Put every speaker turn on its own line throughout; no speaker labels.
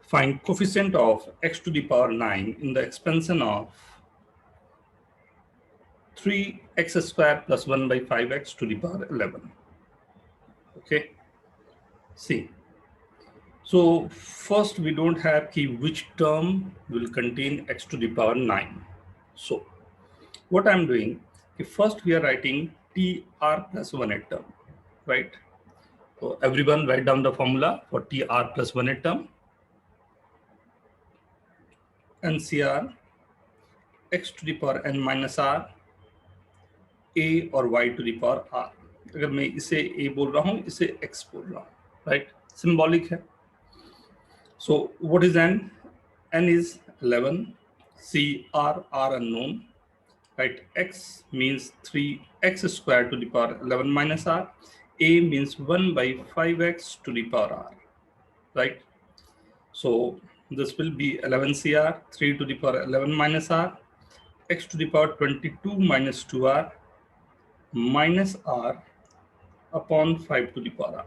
Find coefficient of x to the power 9 in the expansion of 3x square plus 1 by 5x to the power 11. Okay. See. So first we don't have key which term will contain x to the power 9. So what I'm doing, first we are writing tr plus 1 term, right? So everyone write down the formula for tr plus 1 term. NCR x to the power n minus r a और y to the power r. अगर मैं इसे a बोल रहा हूँ, इसे x बोल रहा हूँ, right? Symbolic है. So what is n? N is 11. C r unknown, right? X means 3x squared to the power 11 minus r. A means 1 by 5x to the power r, right? So this will be 11 CR, 3 to the power 11 minus r, x to the power 22 minus 2r minus r upon 5 to the power r.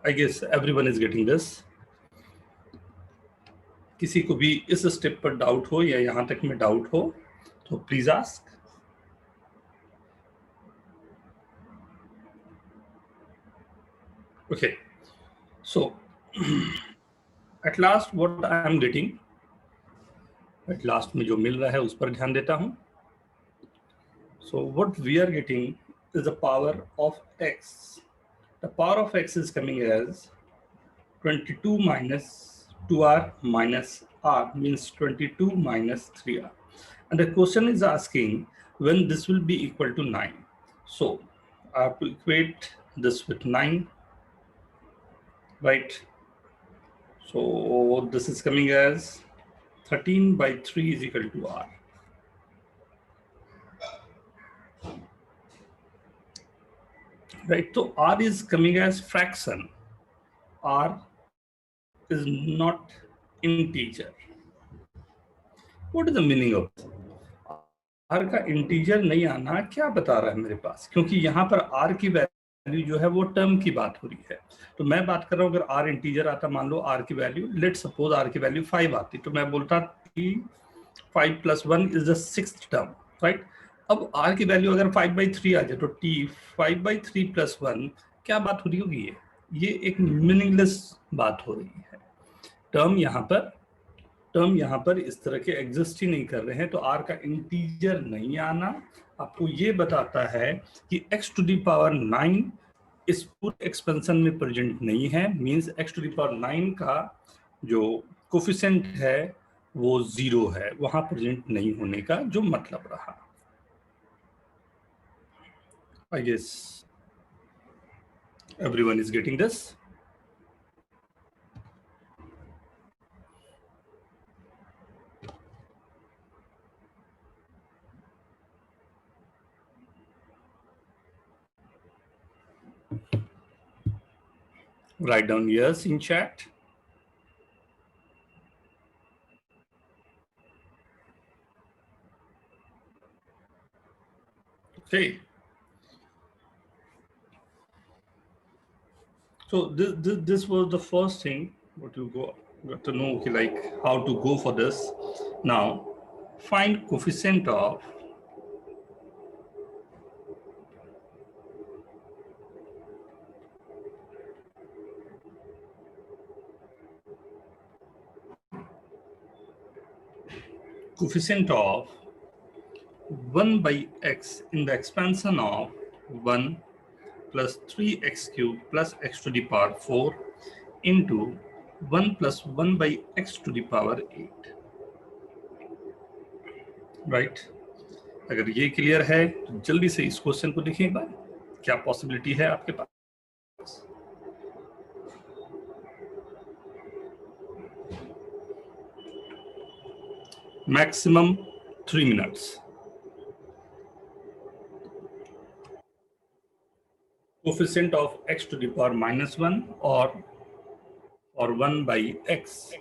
I guess everyone is getting this. किसी को भी इस step पर doubt हो या यहाँ तक में डाउट हो तो please ask. Okay, so at last what I am getting, at last में जो मिल रहा है उस पर ध्यान देता हूँ. So what we are getting is the power of x. The power of x is coming as 22 minus 2r minus r means 22 minus 3r. And the question is asking when this will be equal to 9. So I have to equate this with 9, right? So this is coming as 13 by 3 is equal to r. Right, so r is coming as fraction. R is not integer. What is the meaning of this? r का integer नहीं आना क्या बता रहा है मेरे पास, क्योंकि यहाँ पर r की वैल्यू जो है वो टर्म की बात हो रही है. तो मैं बात कर रहा हूँ अगर r इंटीजर आता, मान लो r की वैल्यू, लेट सपोज r की वैल्यू 5 आती, तो मैं बोलता कि 5 + 1 is the 6th term, right? अब r की वैल्यू अगर 5/3 आ जाए तो t 5/3 + 1 क्या बात हो रही होगी? ये एक मीनिंगलेस बात हो रही है. टर्म यहाँ पर इस तरह के एग्जिस्ट ही नहीं कर रहे हैं. तो r का इंटीजर नहीं आना आपको ये बताता है कि x टू द पावर 9 इस पूरे एक्सपेंशन में प्रेजेंट नहीं है. Means x to the power 9 का जो कोफिशिएंट है वो 0 है, वहां प्रेजेंट नहीं होने का जो मतलब रहा. I guess everyone is getting this. Write down yes in chat. Okay. So this was the first thing what you got to know, like how to go for this. Now find coefficient of coefficient of 1 by x in the expansion of 1 plus 3x cube plus x to the power 4 into 1 plus 1 by x to the power 8. Right? अगर ये clear है तो जल्दी से इस question को देखिए एक बार, क्या पॉसिबिलिटी है आपके पास. Maximum 3 minutes. Coefficient of x to the power -1 or 1 by x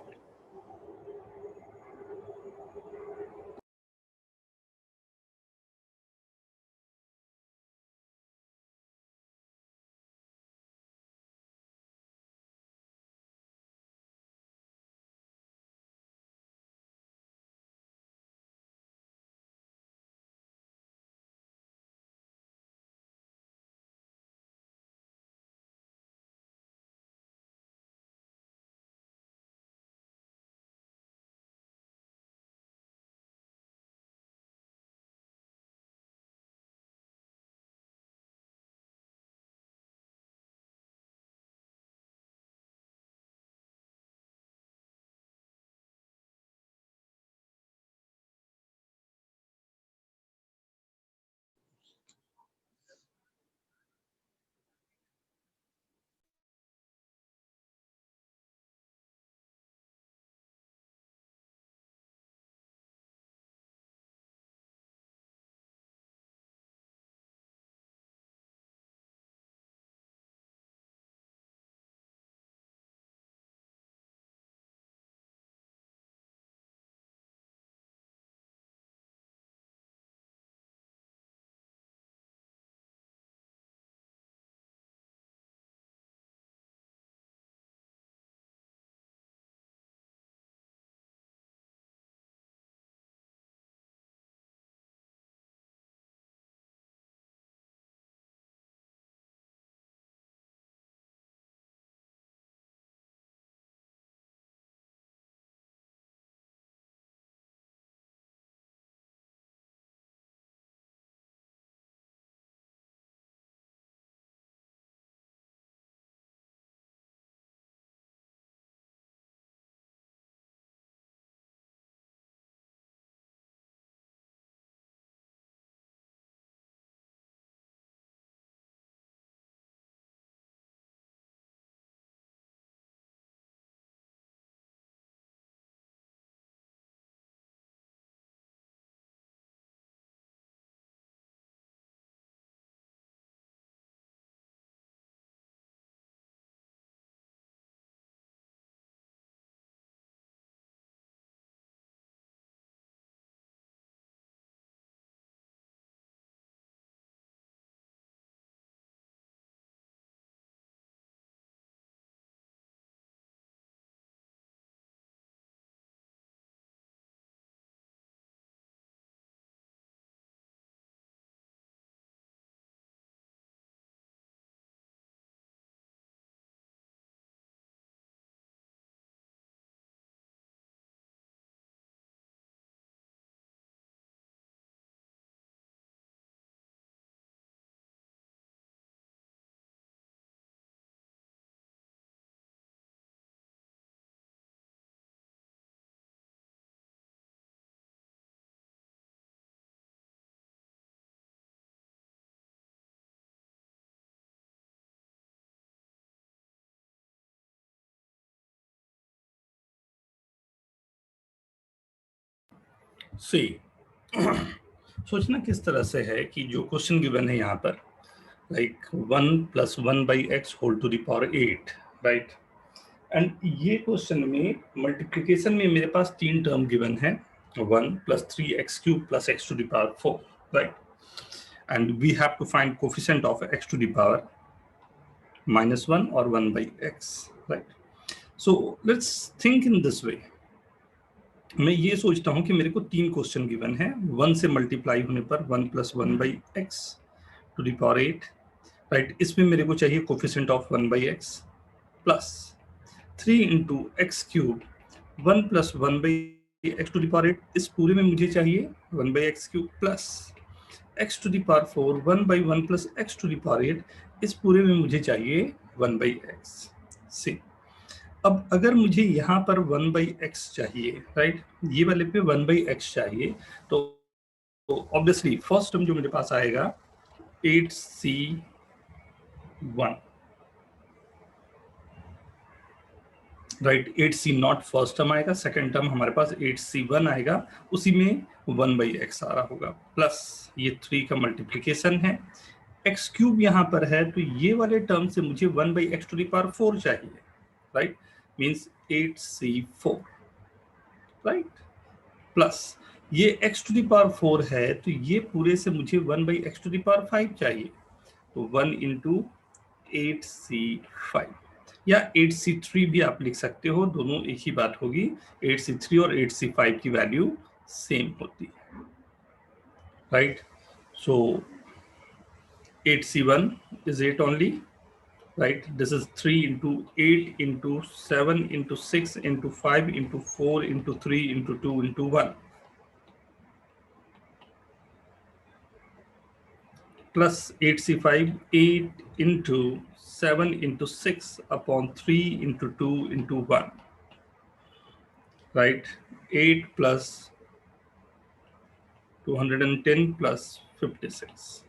सी सोचना किस तरह से है कि जो क्वेश्चन गिवन है यहाँ पर, like 1 + 1/x whole to the power 8, right. And ये क्वेश्चन में मल्टीप्लिकेशन में मेरे पास 3 टर्म गिवन है, 1 + 3x³ + x to the power 4, right? And we have to find coefficient of x to the power -1 or 1/x, right? So let's think in this way. मैं ये सोचता हूं कि मेरे को 3 क्वेश्चन गिवन है, 1 से मल्टीप्लाई होने पर 1 + 1/x to the power 8, right. इसमें मेरे को चाहिए coefficient of 1/x plus 3 × x³, 1 + 1/x to the power 8, इस पूरे में मुझे चाहिए 1/x³ plus x to the power 4, 1/1 + x to the power 8, इस पूरे में मुझे चाहिए 1/x। सी, अब अगर मुझे यहाँ पर 1/x चाहिए, राइट, ये वाले पे 1/x चाहिए, तो ऑब्वियसली फर्स्ट टर्म जो मेरे पास आएगा 8c1, right. 8c0 first term आएगा, सेकंड टर्म हमारे पास 8c1 आएगा, उसी में 1/x आ रहा होगा, प्लस ये 3 का मल्टीप्लिकेशन है, x³ यहाँ पर है, तो ये वाले टर्म से मुझे 1/x to the power 4 चाहिए, right, means 8c4, right, plus ये x to the power 4 है, तो ये पूरे से मुझे 1/x to the power 5 चाहिए, तो 1 × 8c5, या 8c3 भी आप लिख सकते हो, दोनों एक ही बात होगी, 8c3 और 8c5 की वैल्यू सेम होती है, right. So 8c1 is 8 only, right? This is 3 × 8 × 7 × 6 × 5 × 4 × 3 × 2 × 1, plus 8c5, 8 × 7 × 6 upon 3 × 2 × 1, right? 8 + 210 + 56.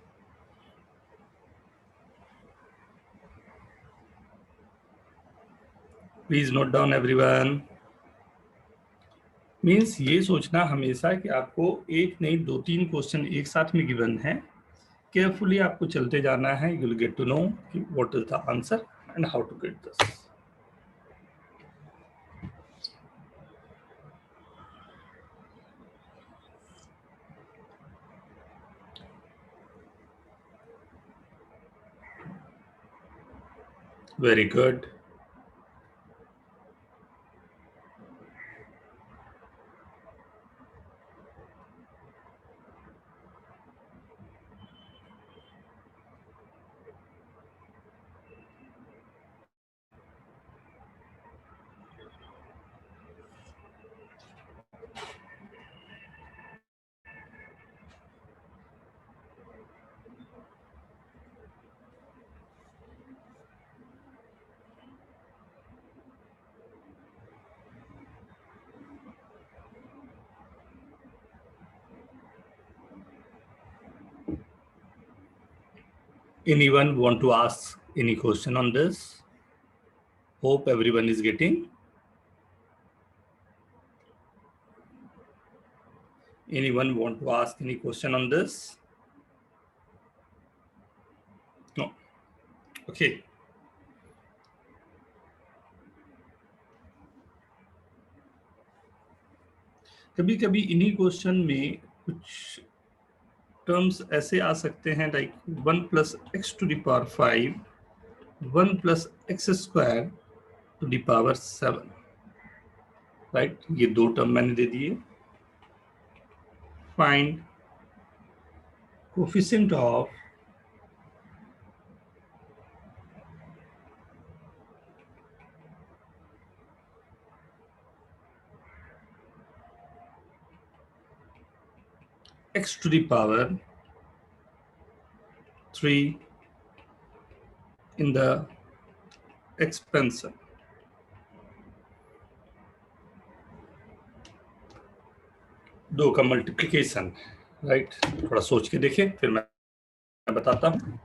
Please note down everyone. Means ये सोचना हमेशा कि आपको एक नहीं 2-3 क्वेश्चन एक साथ में गिवन है, केयरफुली आपको चलते जाना है, you will get to know what is the answer and how to get this. Very good. Anyone want to ask any question on this? Hope everyone is getting. Anyone want to ask any question on this? No. Okay. कभी कभी इन्हीं question में कुछ terms ऐसे आ सकते हैं, like 1 + x to the power 5, 1 + x² to the power 7, right. ये 2 term मैंने दे दिए। Find coefficient of x to the power 3 in the expansion। दो का मल्टीप्लिकेशन, राइट। थोड़ा सोच के देखिए, फिर मैं बताता हूं।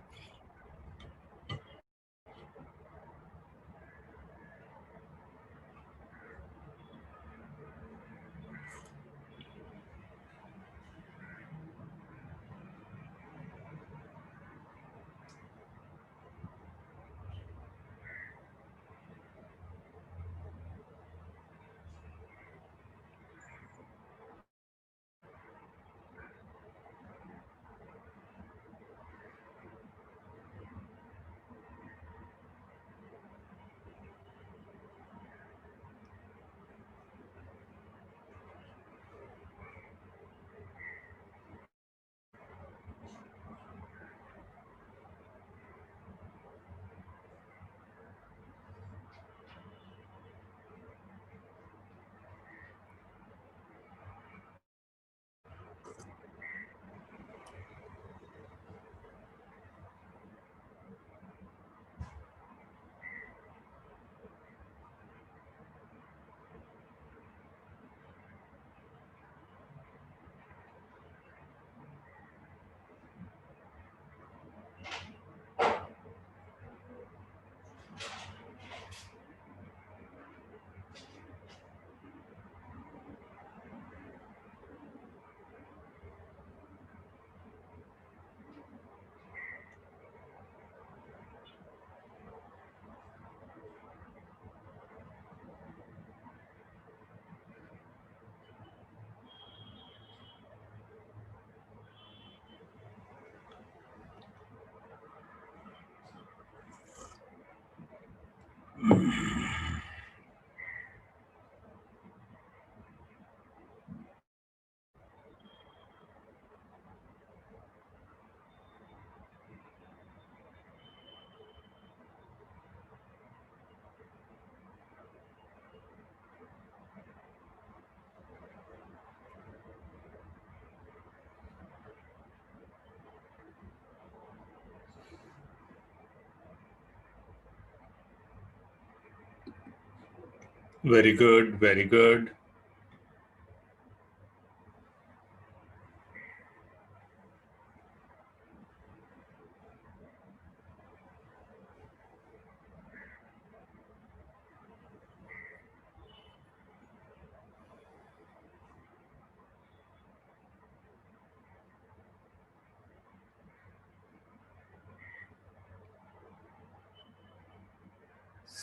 Very good, very good.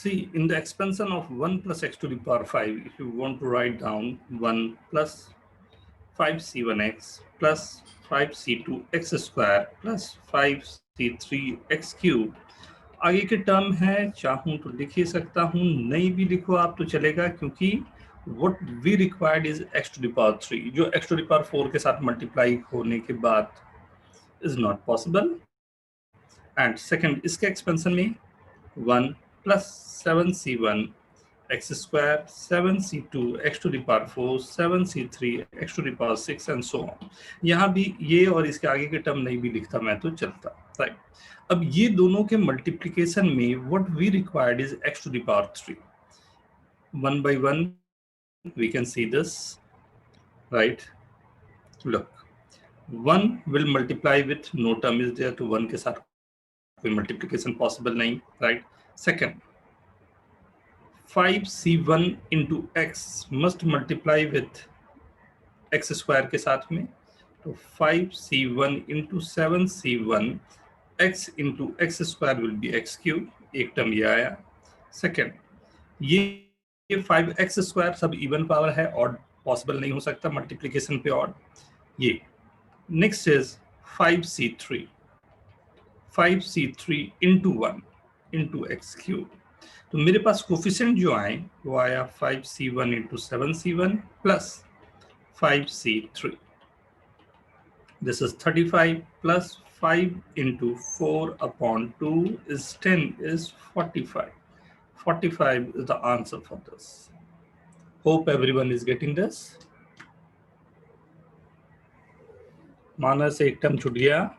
See, in the expansion of 1 plus x to the power 5, if you want to write down 1 plus 5c1x plus 5c2x square plus 5c3x cube, आगे के टर्म है, चाहूं तो लिख ही सकता हूं, नहीं भी लिखो आप तो चलेगा, क्योंकि what we required is x to the power 3, जो x to the power 4 के साथ मल्टीप्लाई होने के बाद is not possible. And second, इसके एक्सपेंशन में 1 plus 7c1 x square 7c2 x to the power 4 7c3 x to the power 6 and so on. यहाँ भी ये और इसके आगे के टर्म नहीं भी लिखता मैं तो चलता, राइट. अब ये दोनों के मल्टीप्लिकेशन में what we required is x to the power 3. One by one we can see this, right? Look, 1 will multiply with no term is there, तो 1 के साथ कोई मल्टीप्लिकेशन पॉसिबल नहीं, right. Second, 5c1 into x must multiply with x square के साथ में, तो 5c1 into 7c1 x into x square will be x cube, एक टर्म ये आया. सेकंड, ये 5x स्क्वायर सब इवन पावर है, ऑड पॉसिबल नहीं हो सकता मल्टीप्लिकेशन पे ऑड. ये next is 5c3 into 1 into x cube, तो मेरे पास कोफिशिएंट जो आए वो आया 5c1 into 7c1 plus 5c3. This is 35 plus 5 into 4 upon 2 is 10 is 45. 45 is the answer for this. Hope everyone is getting this. मानस एक term छूट गया.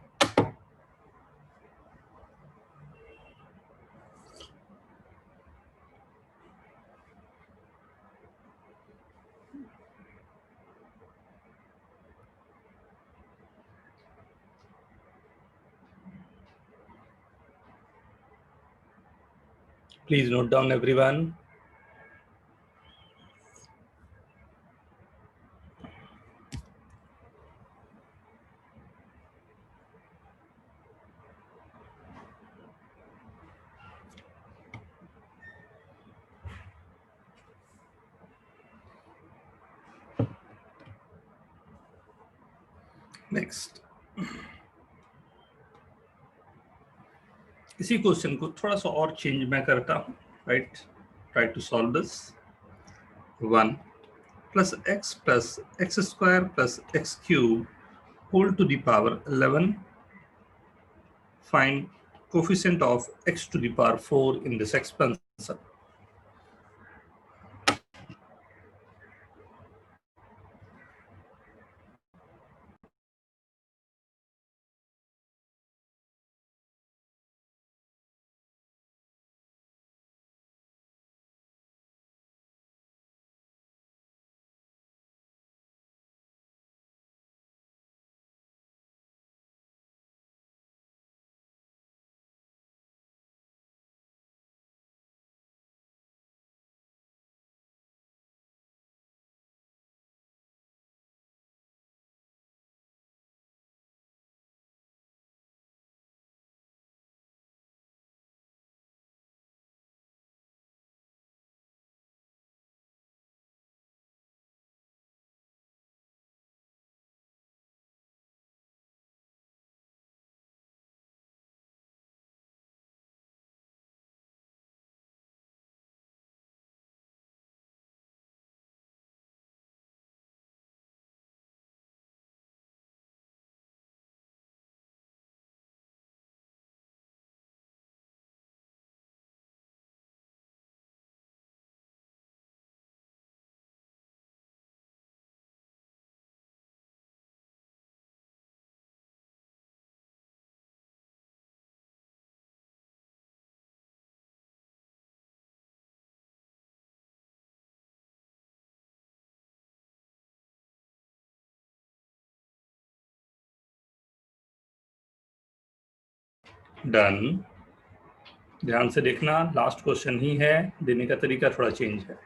Please note down everyone. Next, इसी क्वेश्चन को थोड़ा सा और चेंज मैं करता हूँ, right. Try to solve this. 1 plus x square plus x cube whole to the power 11. Find coefficient of x to the power 4 in this expansion. Done. ध्यान से देखना, लास्ट क्वेश्चन ही है, देने का तरीका थोड़ा चेंज है।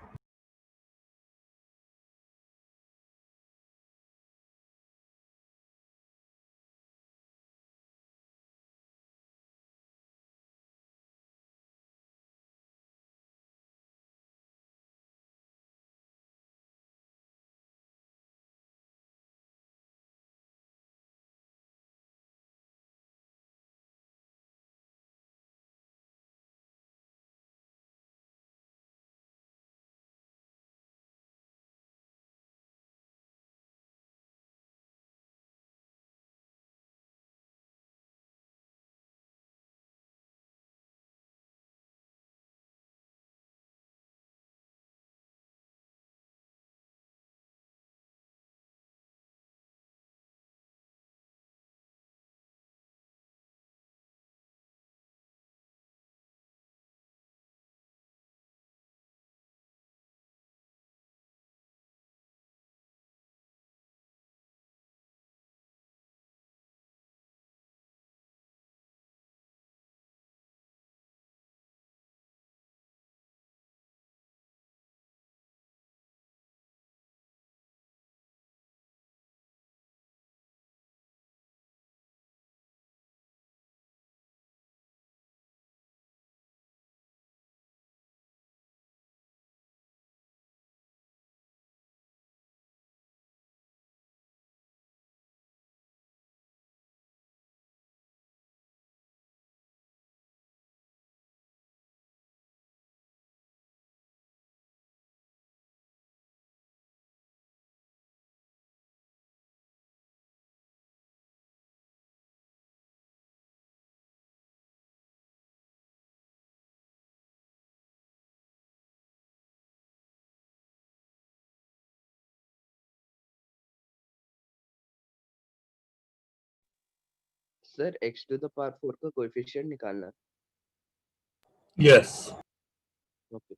Sir x to the power 4 का कोएफिशिएंट निकालना।
Yes.
Okay.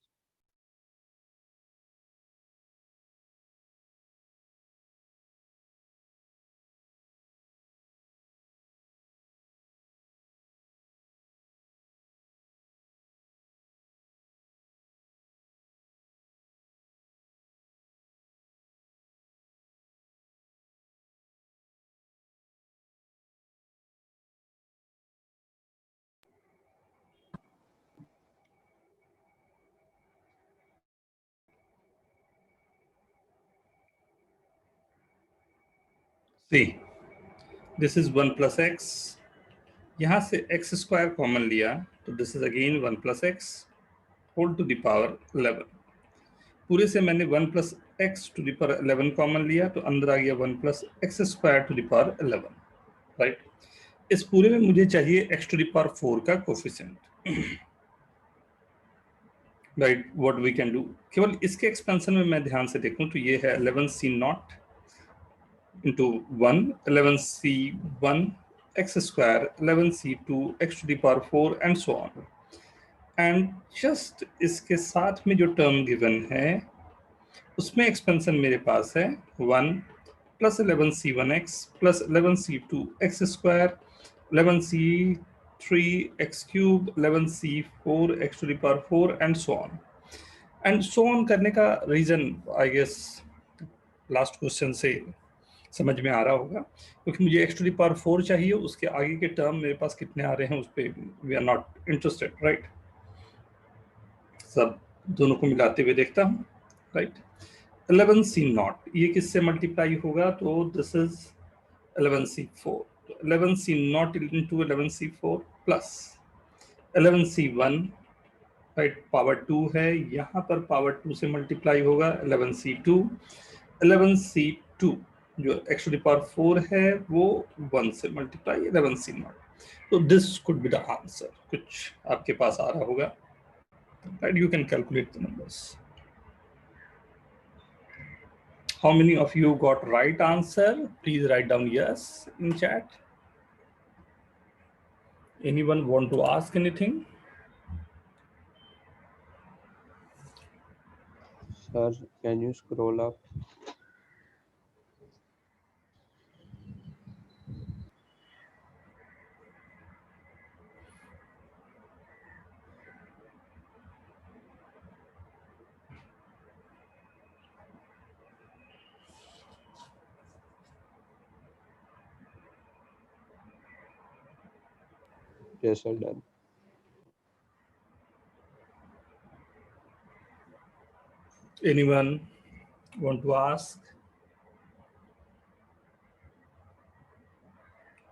See, this is 1 plus x, यहां से एक्स स्क्वायर कॉमन लिया तो this is again 1 plus x whole to the power 11। पूरे से मैंने 1 plus x to the power 11 common लिया तो अंदर आ गया 1 plus x square to the power 11, right. इस पूरे में मुझे चाहिए एक्स टू द पावर 4 का coefficient, right. What we can do, केवल इसके एक्सपेंशन में मैं ध्यान से देखूं तो ये है 11 सी not into 1, 11c1 x square, 11c2 x to the power 4 and so on। And just इसके साथ में जो टर्म गिवन है उसमें एक्सपेंशन मेरे पास है 1 plus 11c1x plus 11c2x square, 11c3x cube, 11c4x to the power 4 and so on करने का reason I guess last question से समझ में आ रहा होगा, क्योंकि मुझे एक्स टू द पावर 4 चाहिए, उसके आगे के टर्म मेरे पास कितने आ रहे हैं उस पर we are not interested, right. सब दोनों को मिलाते हुए देखता हूँ, राइट। 11c0 ये किससे मल्टीप्लाई होगा, तो this is 11c4, 11c0 into 11c4 plus 11c1, right, power 2 है, यहाँ पर पावर 2 से मल्टीप्लाई होगा 11c2, 11c2 जो एक्स टू द पावर 4 है वो 1 से मल्टीप्लाई 11c0। तो this could be the answer, कुछ आपके पास आ रहा होगा, right. You can calculate the numbers. How many of you got right answer? Please write down yes in chat. Anyone want to ask anything?
Sir, can you scroll up? Yes, sir, done.
Anyone want to ask?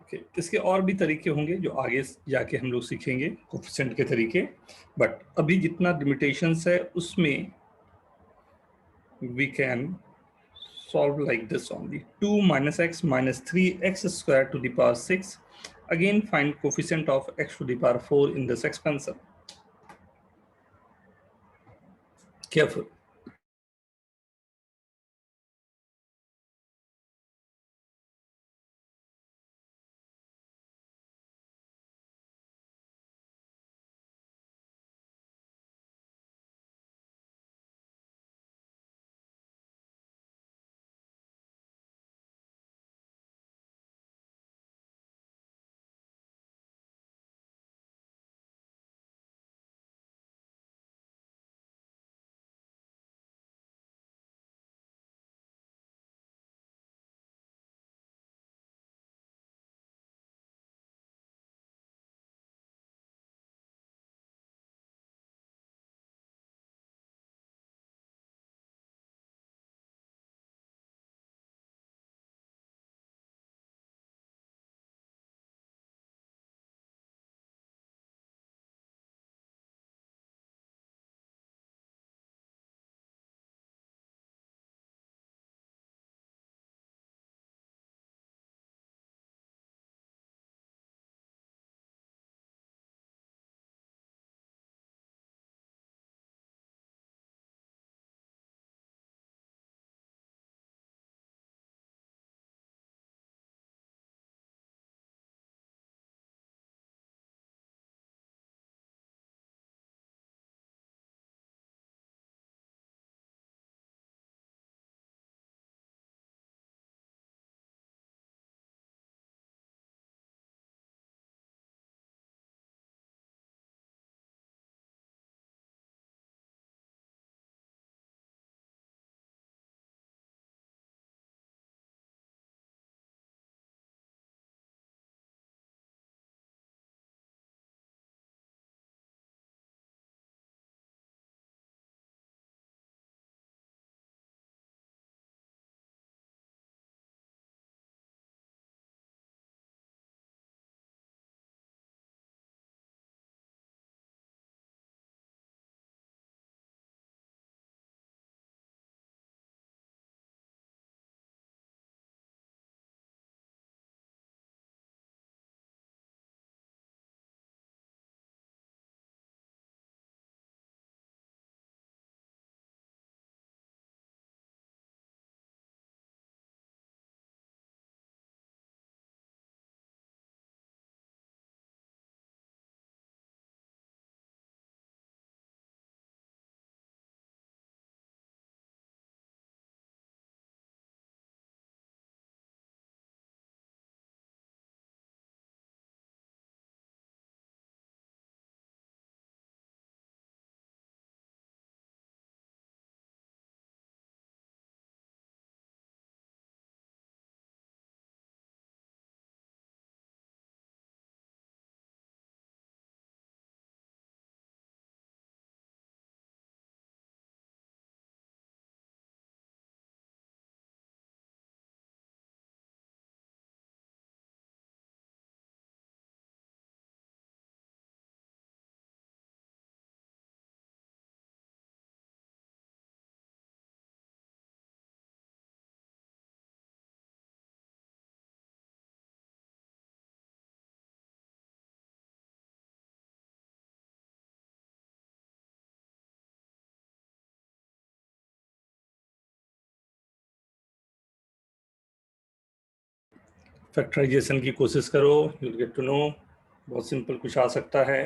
Okay. इसके और भी तरीके होंगे जो आगे जाके हम लोग सीखेंगे कोफिशिएंट के तरीके, बट अभी जितना लिमिटेशंस है उसमें we can solve like this only. 2 minus x minus 3x squared to the power 6. Again, find coefficient of x to the power 4 in this expansion. Careful. Factorisation की कोशिश करो, you'll get to know. बहुत simple कुछ आ सकता है.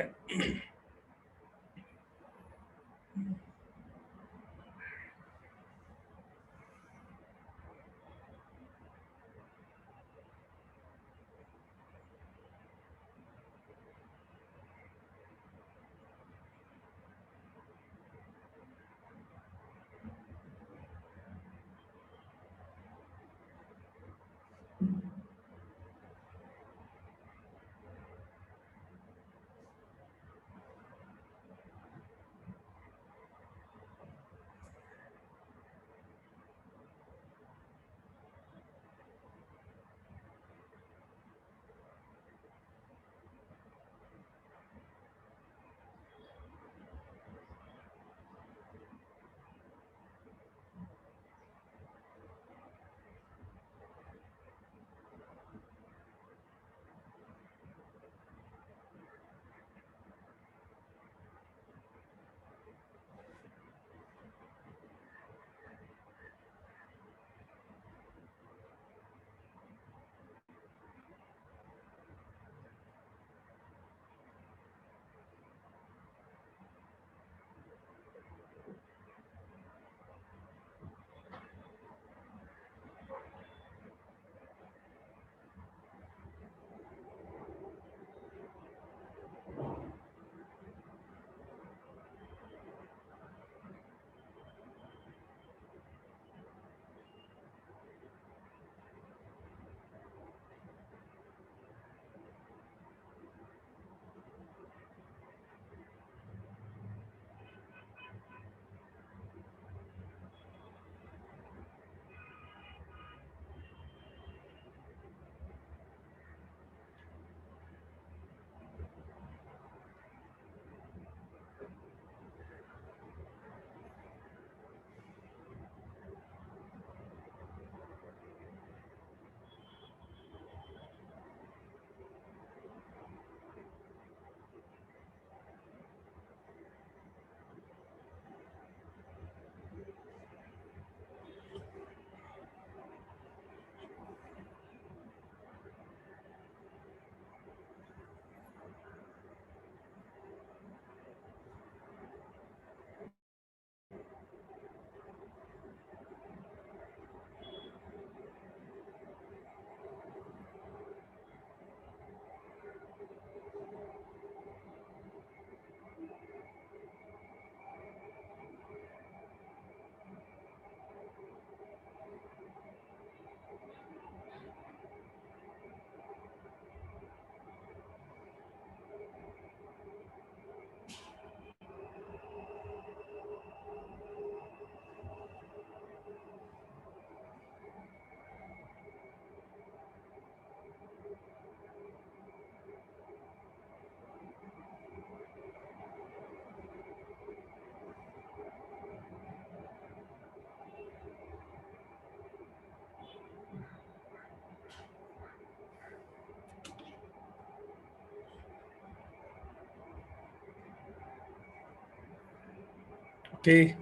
Okay.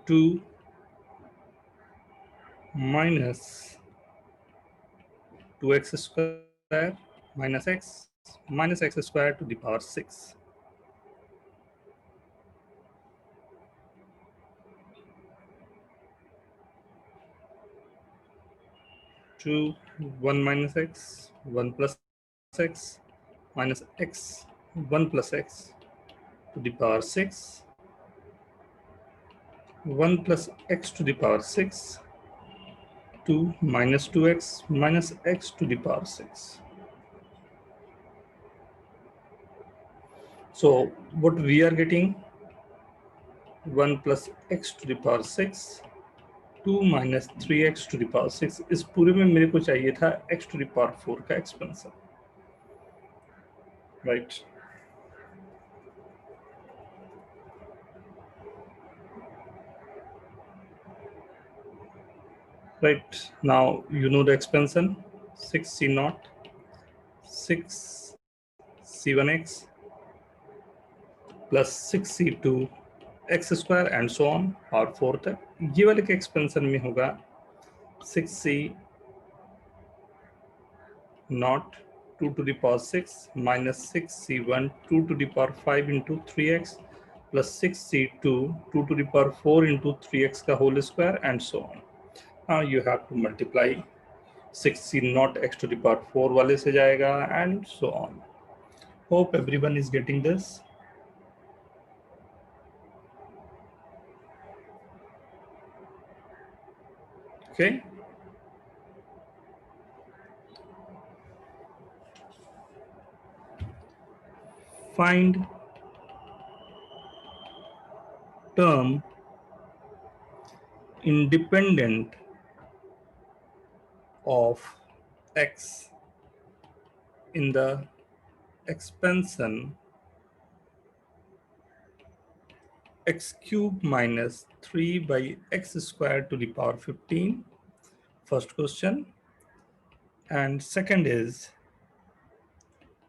2 minus 2x square minus x square to the power 6. 2, 1 minus x, 1 plus x, minus x, 1 plus x to the power 6, 1 plus x to the power 6, 2 minus 2x minus x to the power 6. So what we are getting, 1 plus x to the power 6, 2 minus 3x to the power 6. इस पूरे में मेरे को चाहिए था x to the power 4 का expansion, right? Right, now you know the expansion, 6c naught 6 c1x plus 6c2 x square and so on और 4 तक। ये वाले के एक्सपेंशन में होगा 6c naught 2 to the power 6 minus 6c1 2 to the power 5 into 3x plus 6c2 2 to the power 4 into 3x का whole square and so on. Now you have to multiply 6c naught x to the power 4 वाले से जाएगा and so on. Hope everyone is getting this. Okay. Find term independent of x in the expansion x cube minus 3 by x squared to the power 15. First question. And second is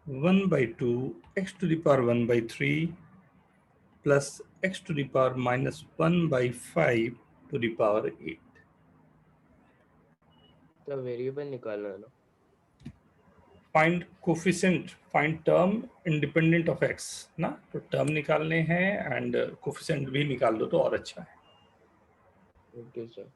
1 by 2 x to the power 1 by 3 plus x to the power minus 1 by 5 to the power 8.
तो variable निकालना है ना।
Find coefficient, find term independent of x ना, तो term निकालने हैं and coefficient भी निकाल दो तो और अच्छा है।
Okay sir.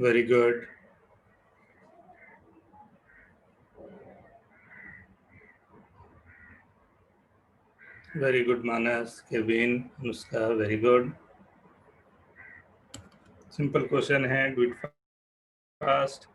Very good. Very good, Manas, Kevin, Anushka, very good. Simple question है, do it fast.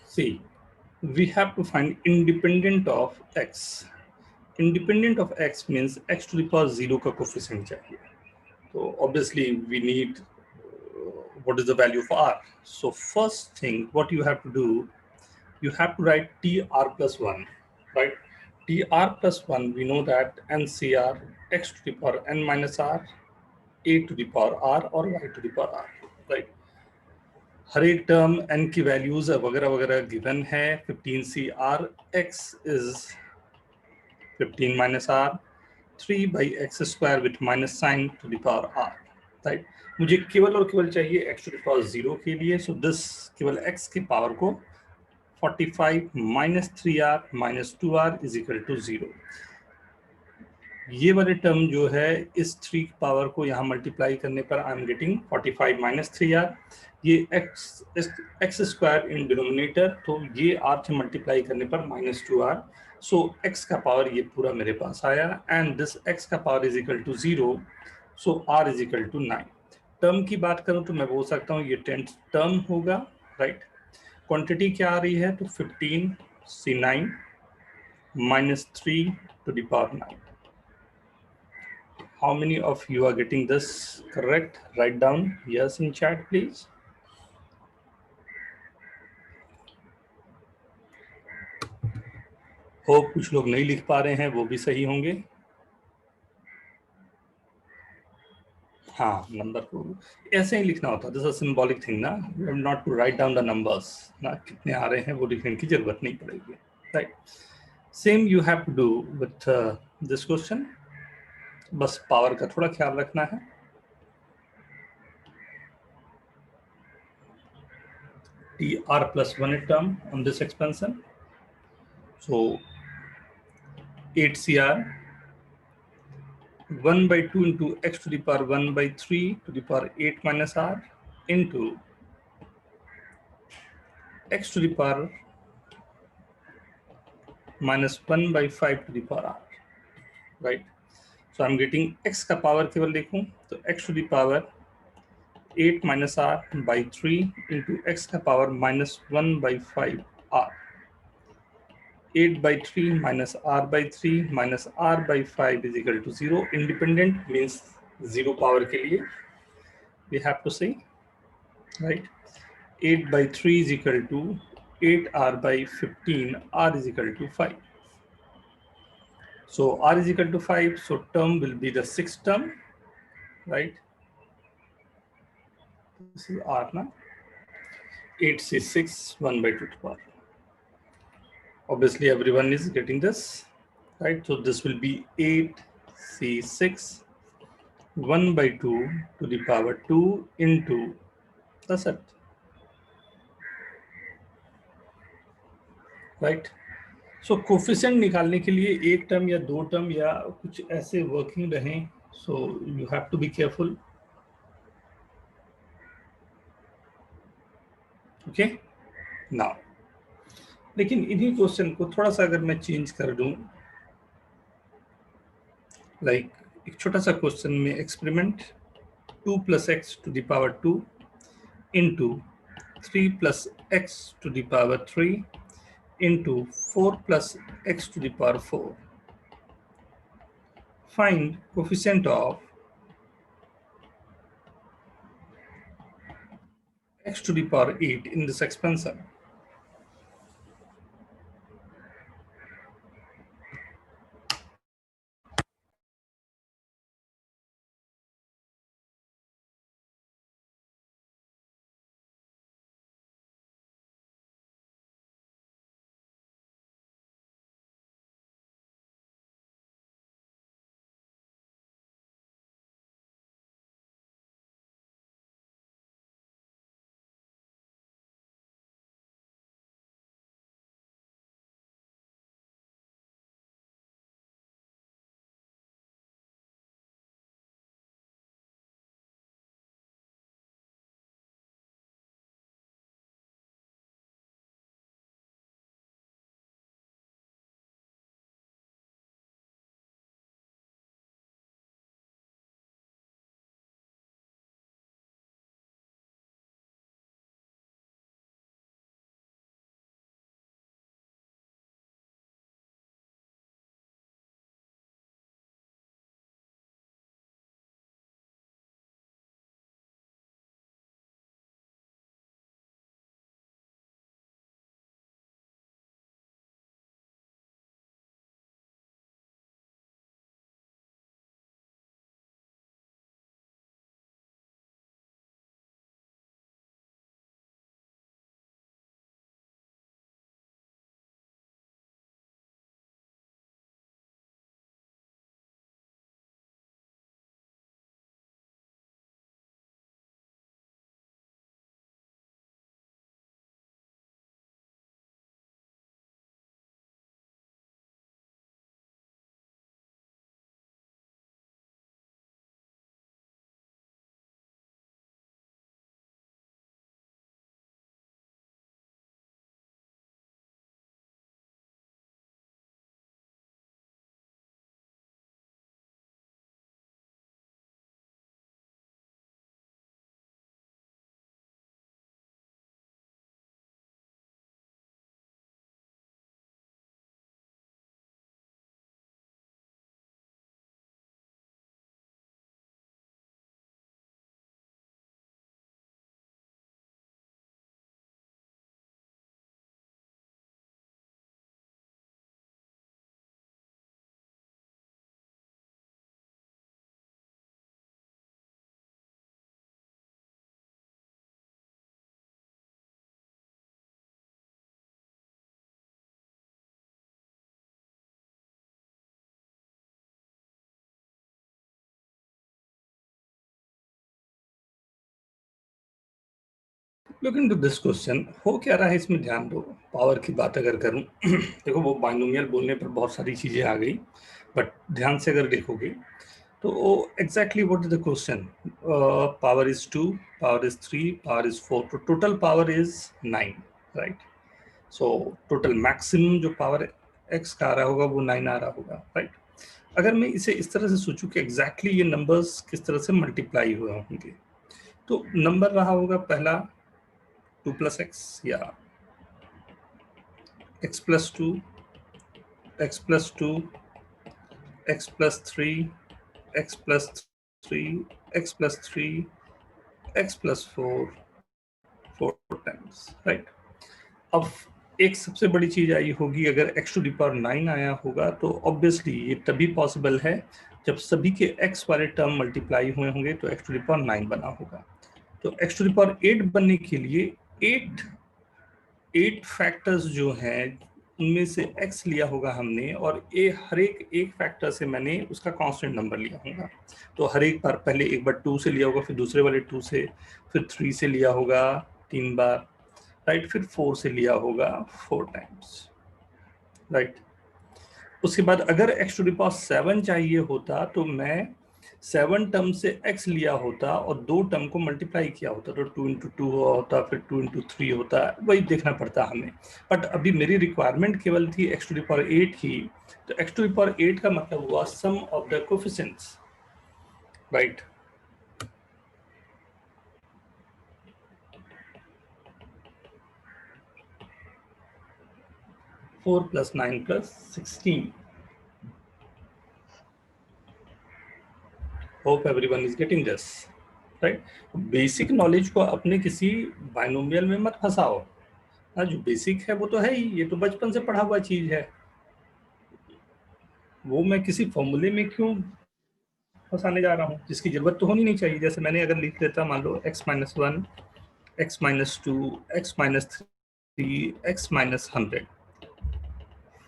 See, we have to find independent of x. Independent of x means x to the power 0 का coefficient चाहिए. So obviously we need what is the value of r. So first thing, what you have to do, you have to write tr plus 1, right? Tr plus 1, we know that ncr x to the power n minus r, a to the power r or y to the power r, right? हर एक term n की values वगैरह वगैरह given है. 15cr x is 15 minus r, 3 by x square with minus sign to the power r, right? मुझे केवल और केवल चाहिए x to the power 0 के लिए. So this केवल x के पावर को 45 minus 3r minus 2r is equal to 0. ये वाले टर्म जो है इस 3 की पावर को यहाँ मल्टीप्लाई करने पर I am getting 45 minus 3r. ये एक्स स्क्वायर इन डिनोमिनेटर, तो ये r से मल्टीप्लाई करने पर माइनस 2r. सो x का पावर ये पूरा मेरे पास आया एंड दिस x का power is equal to 0. So r is equal to 9. Term की बात करूँ तो मैं बोल सकता हूँ ये 10th टर्म होगा, राइट? क्वांटिटी क्या आ रही है? तो 15c9 minus 3 to the power 9. How many of you are getting this correct? Write down yes in chat, please. Hope कुछ लोग नहीं लिख पा रहे हैं, वो भी सही होंगे. हाँ, नंबर को ऐसे ही लिखना होता है. दिस इज सिंबॉलिक थिंग ना, you have not to write down the numbers ना, कितने आ रहे हैं वो लिखने की जरूरत नहीं पड़ेगी, right? Same you have to do with this question. बस पावर का थोड़ा ख्याल रखना है. TR plus 1 term on this expansion. So 8CR 1 by 2 into x to the power 1 by 3 to the power 8 minus r into x to the power minus 1 by 5 to the power r, right? So I'm getting x का power केवल देखूं तो x to the power 8 minus r by 3 into x का power minus 1 by 5 r. 8 by 3 minus r by 3 minus r by 5 is equal to 0. Independent means 0 power के लिए we have to say, right? 8 by 3 is equal to 8r by 15, r is equal to 5. So r is equal to 5, so term will be the 6th term, right? This is r now. 8c6 1 by 2 to the power. Obviously everyone is getting this, right? So this will be 8c6 1/2 to the power 2 into, that's it, right. So coefficient निकालने के लिए एक term या दो term या कुछ ऐसे working रहें, so you have to be careful. Okay now, लेकिन इन्हीं क्वेश्चन को थोड़ा सा अगर मैं चेंज कर दूं, लाइक एक छोटा सा क्वेश्चन में experiment 2 + x to the power 2 into 3 + x to the power 3 into 4 + x to the power 4. Find coefficient of x to the power 8 in this expansion. Look into this question. हो क्या रहा है इसमें, ध्यान दो। पावर की बात अगर करूं देखो, वो बाइनोमियल बोलने पर बहुत सारी चीजें आ गई, बट ध्यान से अगर देखोगे तो exactly what is the question. Power is 2, power is 3, power is 4, तो total power is 9, right. So total maximum जो पावर एक्स का आ रहा होगा वो 9 आ रहा होगा, राइट। अगर मैं इसे इस तरह से सोचूं कि एग्जैक्टली ये नंबर्स किस तरह से मल्टीप्लाई हुए होंगे, तो नंबर रहा होगा पहला 2 + x या x + 2, x + 2, x + 3, x + 3, x + 3, x + 4, 4 times, right. अब एक सबसे बड़ी चीज आई होगी, अगर x टू द पावर 9 आया होगा तो ऑब्वियसली ये तभी पॉसिबल है जब सभी के x वाले टर्म मल्टीप्लाई हुए होंगे तो x टू द पावर 9 बना होगा। तो x टू द पावर 8 बनने के लिए 8 फैक्टर्स जो हैं उनमें से x लिया होगा हमने, और a हर एक फैक्टर से मैंने उसका कांस्टेंट नंबर लिया होगा। तो हर एक बार पहले एक बार 2 से लिया होगा, फिर दूसरे वाले 2 से, फिर 3 से लिया होगा 3 बार, राइट, फिर 4 से लिया होगा 4 टाइम्स, राइट। उसके बाद अगर x टू द पावर 7 चाहिए होता तो मैं 7 टर्म से x लिया होता और 2 टर्म को मल्टीप्लाई किया होता, तो 2 इंटू 2 हुआ होता, फिर 2 इंटू 3 होता, वही देखना पड़ता हमें। बट अभी मेरी रिक्वायरमेंट केवल थी x टू द पावर 8 की, तो x टू द पावर 8 का मतलब हुआ sum of the coefficients, right. Four plus 9 plus 16। Hope everyone is getting this, right. Basic knowledge को अपने किसी बाइनोमियल में मत फंसाओ। हाँ, जो बेसिक है वो तो है ही, ये तो बचपन से पढ़ा हुआ चीज है, वो मैं किसी फॉर्मूले में क्यों फंसाने जा रहा हूँ जिसकी जरूरत तो होनी नहीं चाहिए। जैसे मैंने अगर लिख देता, मान लो x-1, x-2, x-3, x-100,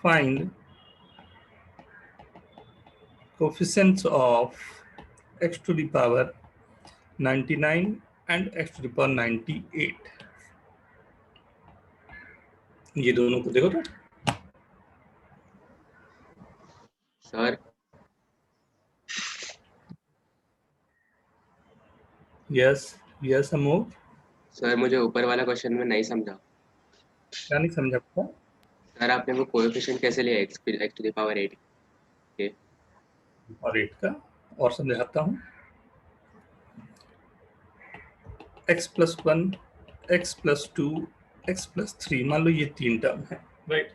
find coefficients of x to the power 99 and x to the power 98, ये दोनों को देखो तो।
सर
यस यस अमोघ,
सर मुझे ऊपर वाला क्वेश्चन में नहीं समझा।
क्या नहीं समझा आपका?
सर आपने वो कोएफिशिएंट कैसे लिया एक्स टू द पावर 8 के?
और 8 का और समझाता हूँ। x+1, x+2, x+3, मान लो ये 3 टर्म है, राइट।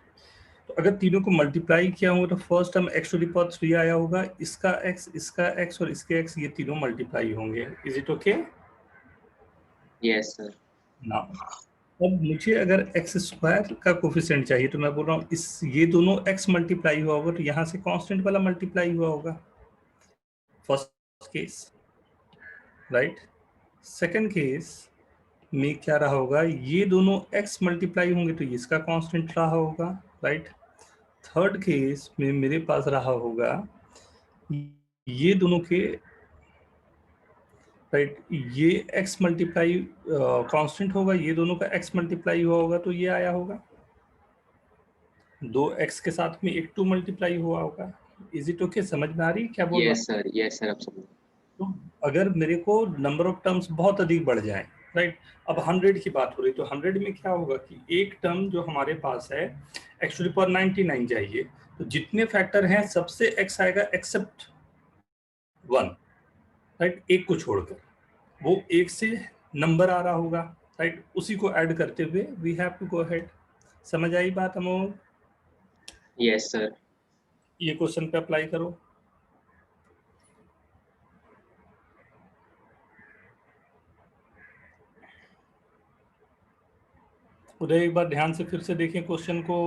तो अगर तीनों को मल्टीप्लाई किया होगा तो first term x to the power 3 आया होगा, इसका x और इसके x, ये तीनों मल्टीप्लाई होंगे। Is it okay?
Yes sir.
Now अब मुझे अगर x² का कोफिशिएंट चाहिए, तो मैं बोल रहा हूँ इस ये दोनों x मल्टीप्लाई हुआ होगा, तो यहाँ से कांस्टेंट वाला मल्टीप्लाई हुआ होगा, first case, right. Second case में क्या रहा होगा, ये दोनों x मल्टीप्लाई होंगे तो इसका कांस्टेंट रहा होगा, राइट। थर्ड केस में मेरे पास रहा होगा ये दोनों के, राइट, ये x मल्टीप्लाई कांस्टेंट होगा, ये दोनों का x मल्टीप्लाई हुआ होगा तो ये आया होगा, दो x के साथ में एक 2 मल्टीप्लाई हुआ होगा। Is it okay? समझ में आ रही है क्या बोल रहा हूँ?
यस सर, अब समझ।
तो अगर मेरे को नंबर ऑफ टर्म्स बहुत अधिक बढ़ जाए, राइट, अब 100 की बात हो रही, तो 100 में क्या होगा कि एक टर्म जो हमारे पास है x टू द पावर 99 चाहिए, तो जितने फैक्टर हैं सबसे x आएगा एक्सेप्ट 1, राइट, एक को छोड़कर, वो एक से नंबर आ रहा होगा, राइट, उसी को ऐड करते हुए we have to go ahead. समझ आई बात अमोघ?
Yes sir.
ये क्वेश्चन पे अप्लाई करो। उदय एक बार ध्यान से फिर से देखें क्वेश्चन को।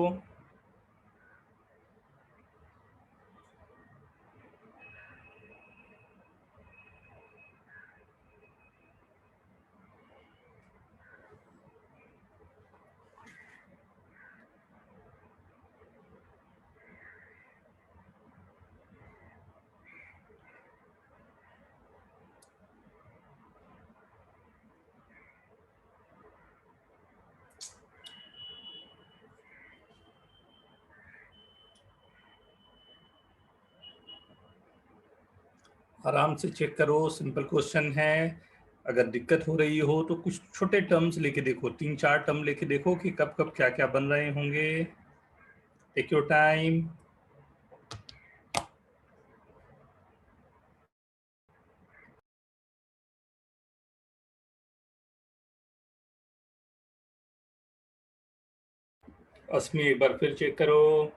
आराम से चेक करो, सिंपल क्वेश्चन है। अगर दिक्कत हो रही हो तो कुछ छोटे टर्म्स लेके देखो, 3-4 टर्म लेके देखो कि कब कब क्या क्या बन रहे होंगे। Take your time. अस्मी एक बार फिर चेक करो।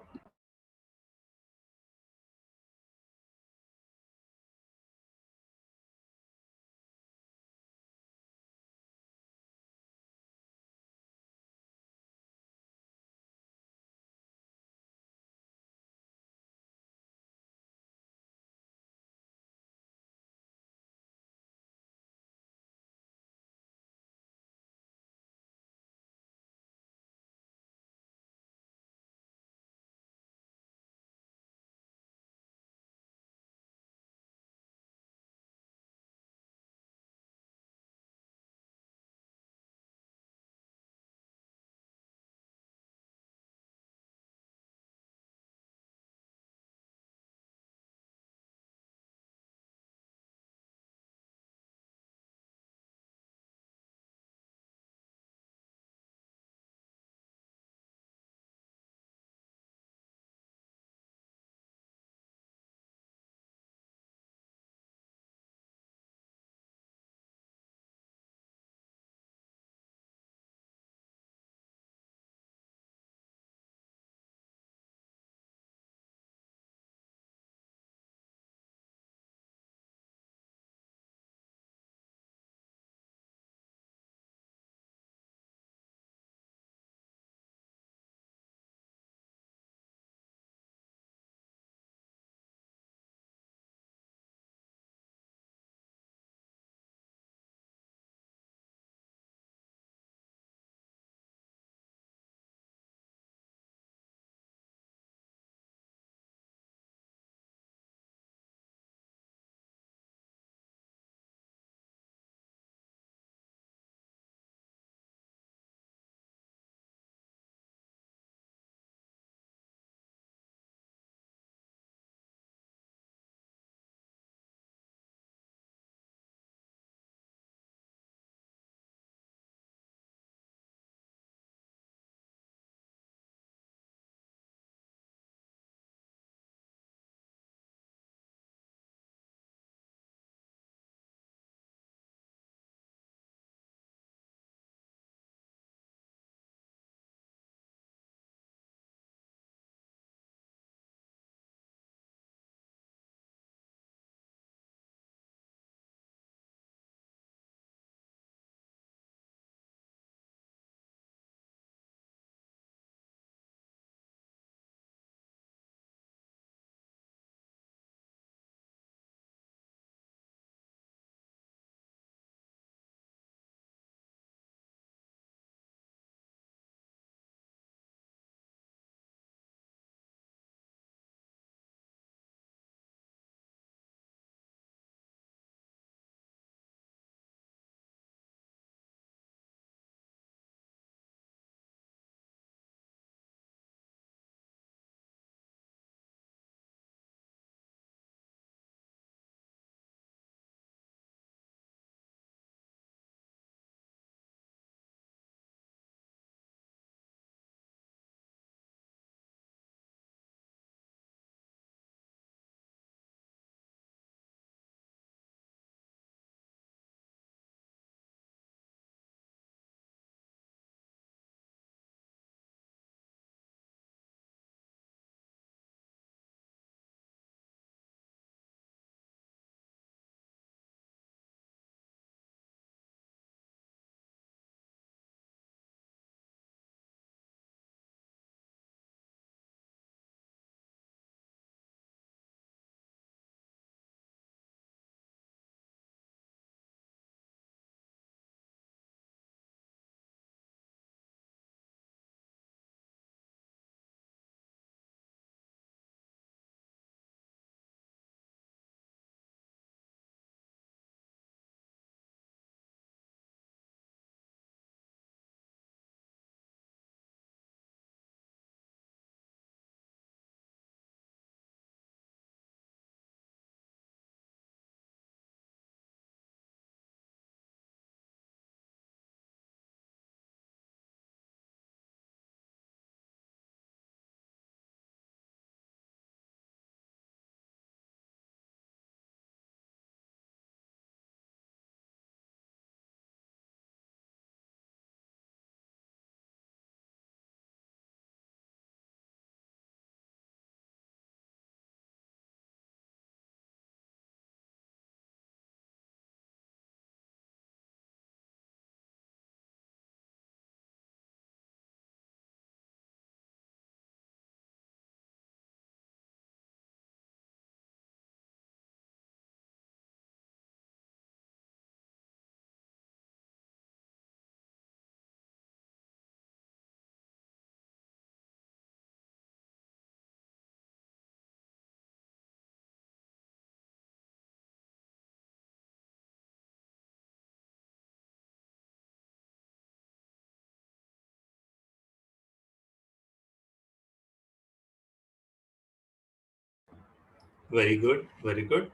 Very good, very good.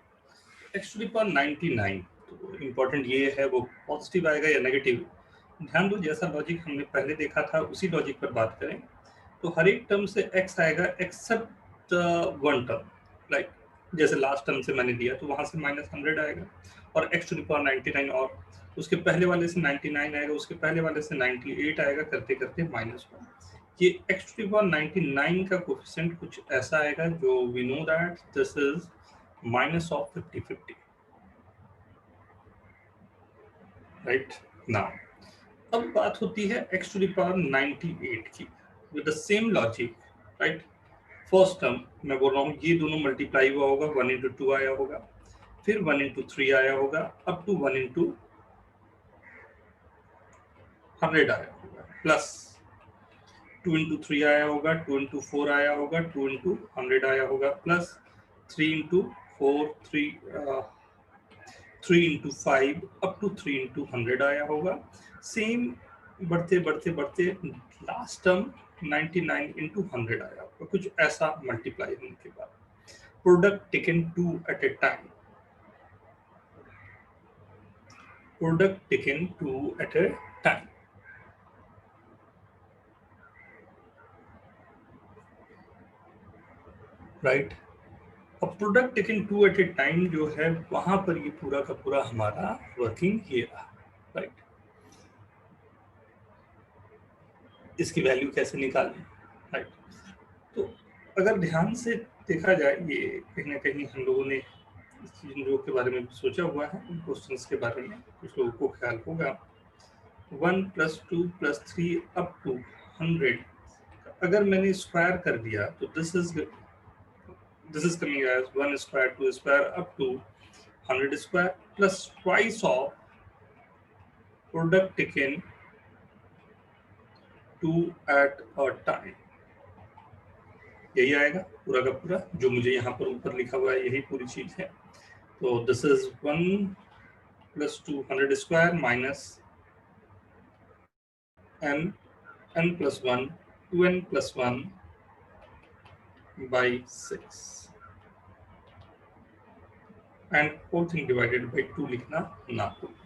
x to the power 99, तो इम्पोर्टेंट ये है वो पॉजिटिव आएगा या नेगेटिव। ध्यान दो, जैसा लॉजिक हमने पहले देखा था उसी लॉजिक पर बात करें तो हर एक टर्म से x आएगा एक्सेप्ट वन टर्म। लाइक जैसे लास्ट टर्म से मैंने दिया तो वहां से -100 आएगा, और x टू द पावर 99, और उसके पहले वाले से 99 आएगा, उसके पहले वाले से 98 आएगा, करते करते -1। ये x टू द पावर 99 का कोफिशिएंट कुछ ऐसा आएगा जो we know that this is minus of 50-50, right. Now अब बात होती है x टू द पावर 98 की, with the same logic, right. First term मैं बोल रहा हूँ ये दोनों मल्टीप्लाई हुआ होगा, 1 इंटू 2 आया होगा, फिर 1 इंटू 3 आया होगा, अप टू 1 इंटू 100 आया होगा, प्लस 2 इंटू 3 आया होगा, 2 इंटू 4 आया होगा, 2 इंटू 100 आया होगा, plus 3 into 4, 3 into 5, up to 3 into 100 आया होगा। सेम बढ़ते बढ़ते बढ़ते लास्ट टर्म 99 इंटू 100 आया होगा, कुछ ऐसा मल्टीप्लाई होने के बाद। Product taken two at a time. Product taken two at a time. Right? अब product taken two at a time जो है वहां पर ये पूरा का पूरा हमारा वर्किंग ये रहा, राइट। इसकी वैल्यू कैसे निकालें, राइट। तो अगर ध्यान से देखा जाए, ये कहीं ना कहीं हम लोगों ने इस चीज़ों के बारे में सोचा हुआ है, क्वेश्चंस के बारे में कुछ लोगों को ख्याल होगा। 1 + 2 + 3 अप टू 100 अगर मैंने स्क्वायर कर दिया तो this is coming as 1 square 2 square up to 100 square plus twice of product taken two at a time. यही आएगा पूरा का पूरा जो मुझे यहाँ पर ऊपर लिखा हुआ है, यही पूरी चीज है। तो this is 1 + 2 100 square minus n + 1 2n + 1 by 6 and whole thing divided by 2 लिखना ना भूलें।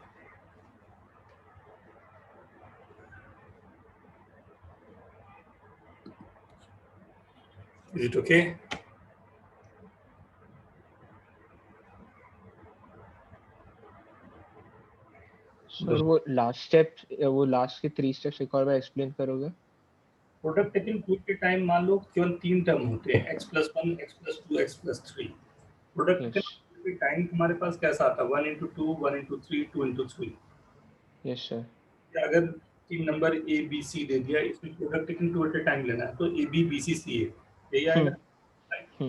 Is it okay?
सर वो लास्ट के 3 स्टेप्स एक और बार एक्सप्लेन करोगे?
प्रोडक्ट टेकन टू के टाइम मान लो केवल 3 टर्म होते हैं, x + 1 x + 2 x + 3। Product
yes
taken के टाइम हमारे पास कैसा आता है, 1 इंटू 2 1 इंटू 3 2 इंटू 3।
Yes sir.
अगर 3 नंबर ए बी सी दे दिया, इसमें product taken two at a time लेना है तो ए बी बी सी सी ए, यही आएगा। तो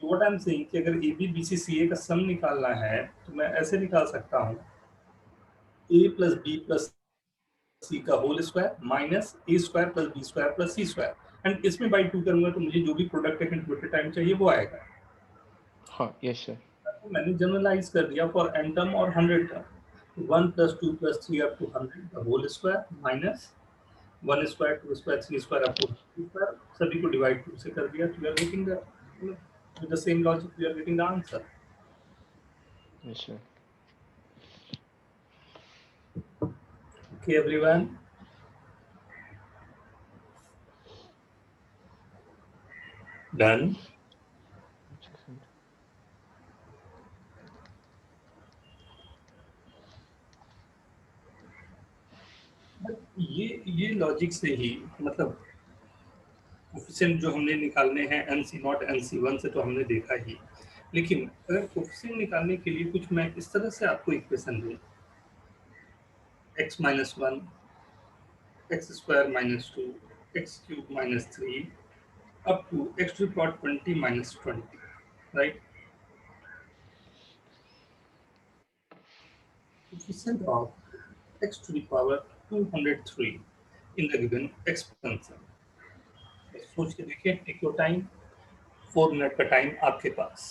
व्हाट आई एम सेइंग कि अगर ए बी बी सी सी ए का सम निकालना है तो मैं ऐसे निकाल सकता हूँ a + b + c का whole square minus a square + b square + c square, and इसमें बाई 2 करूंगा तो मुझे जो भी product taken two at a time चाहिए वो आएगा।
हाँ यस सर।
तो मैंने जनरलाइज कर दिया फॉर n टर्म और 100 टर्म। 1 + 2 + 3 अप टू 100 का whole square minus 1 square 2 square 3 square up to square, सभी को डिवाइड 2 से कर दिया तो we are getting the with the same logic we are getting the answer.
Yes sir.
Okay everyone, done. ये logic से ही मतलब कोफिशिएंट जो हमने निकालने हैं NC0 NC1 से तो हमने देखा ही, लेकिन अगर कोफिशिएंट निकालने के लिए कुछ मैं इस तरह से आपको इक्वेशन दूं, x - 1 x² - 2 x³ - 3 up to x to the power 20 - 20, right? Coefficient of x to the power 203 in the given expansion. सोच के देखिए, टेक योर टाइम, 4 मिनट का टाइम आपके पास।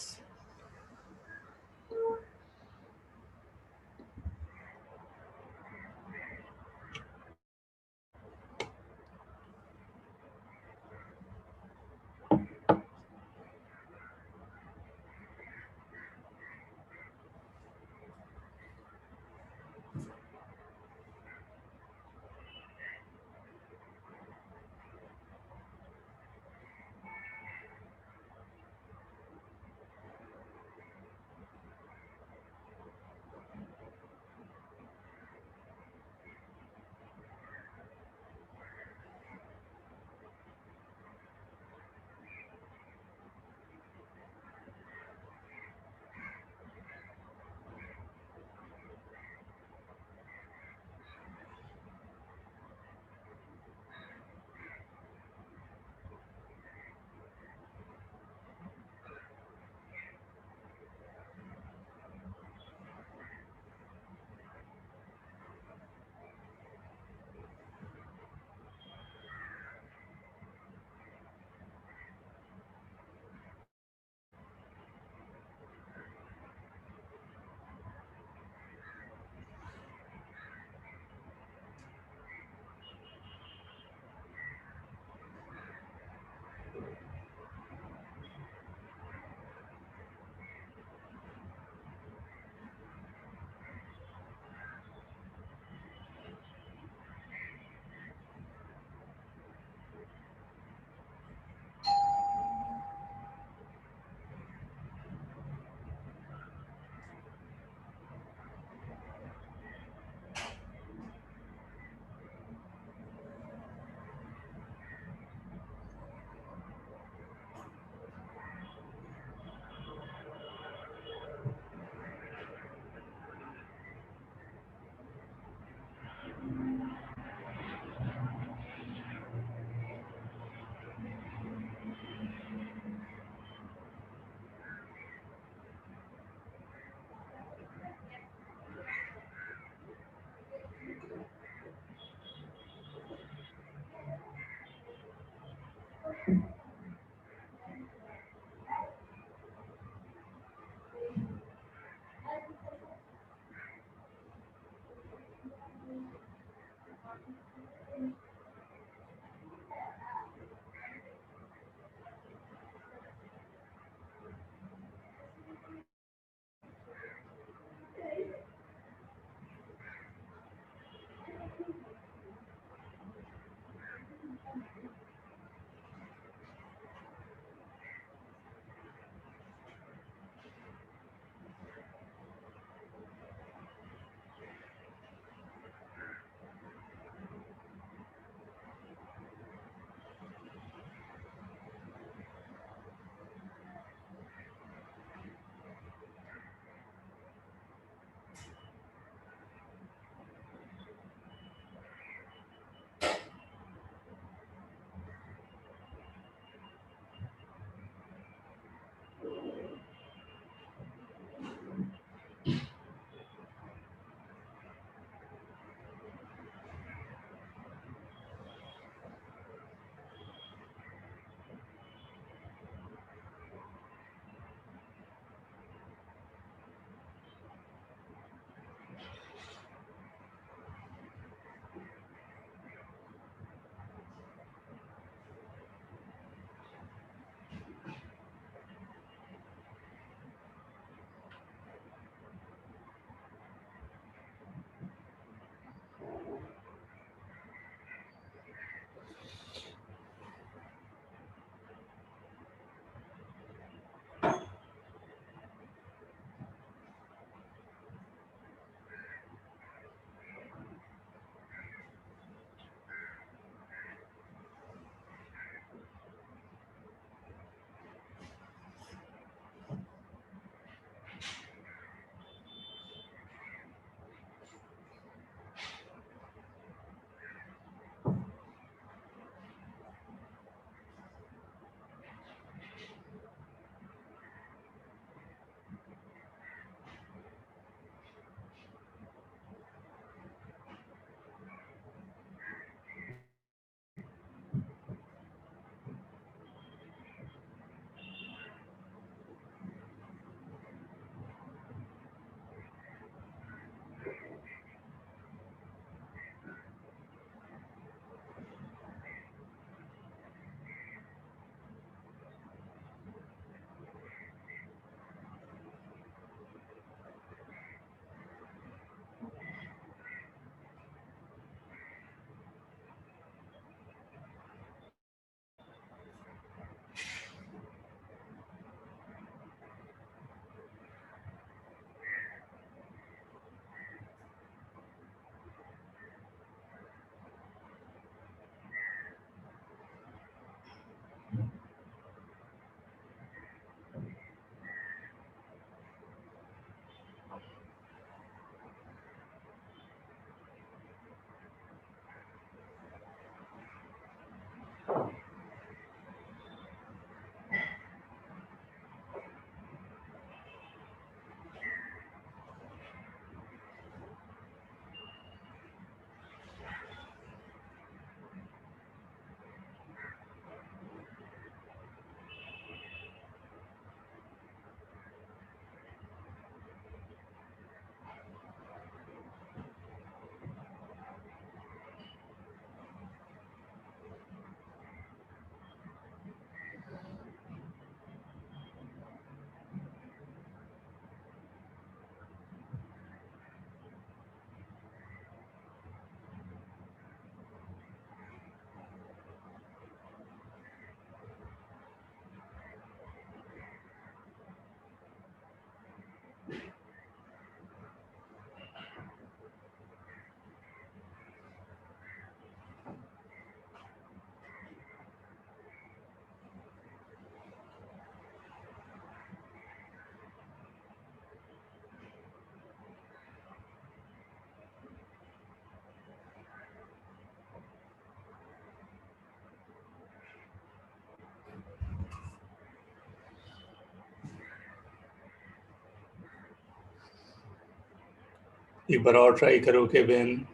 एक बार और ट्राई करो Kevin.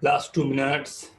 Last 2 minutes.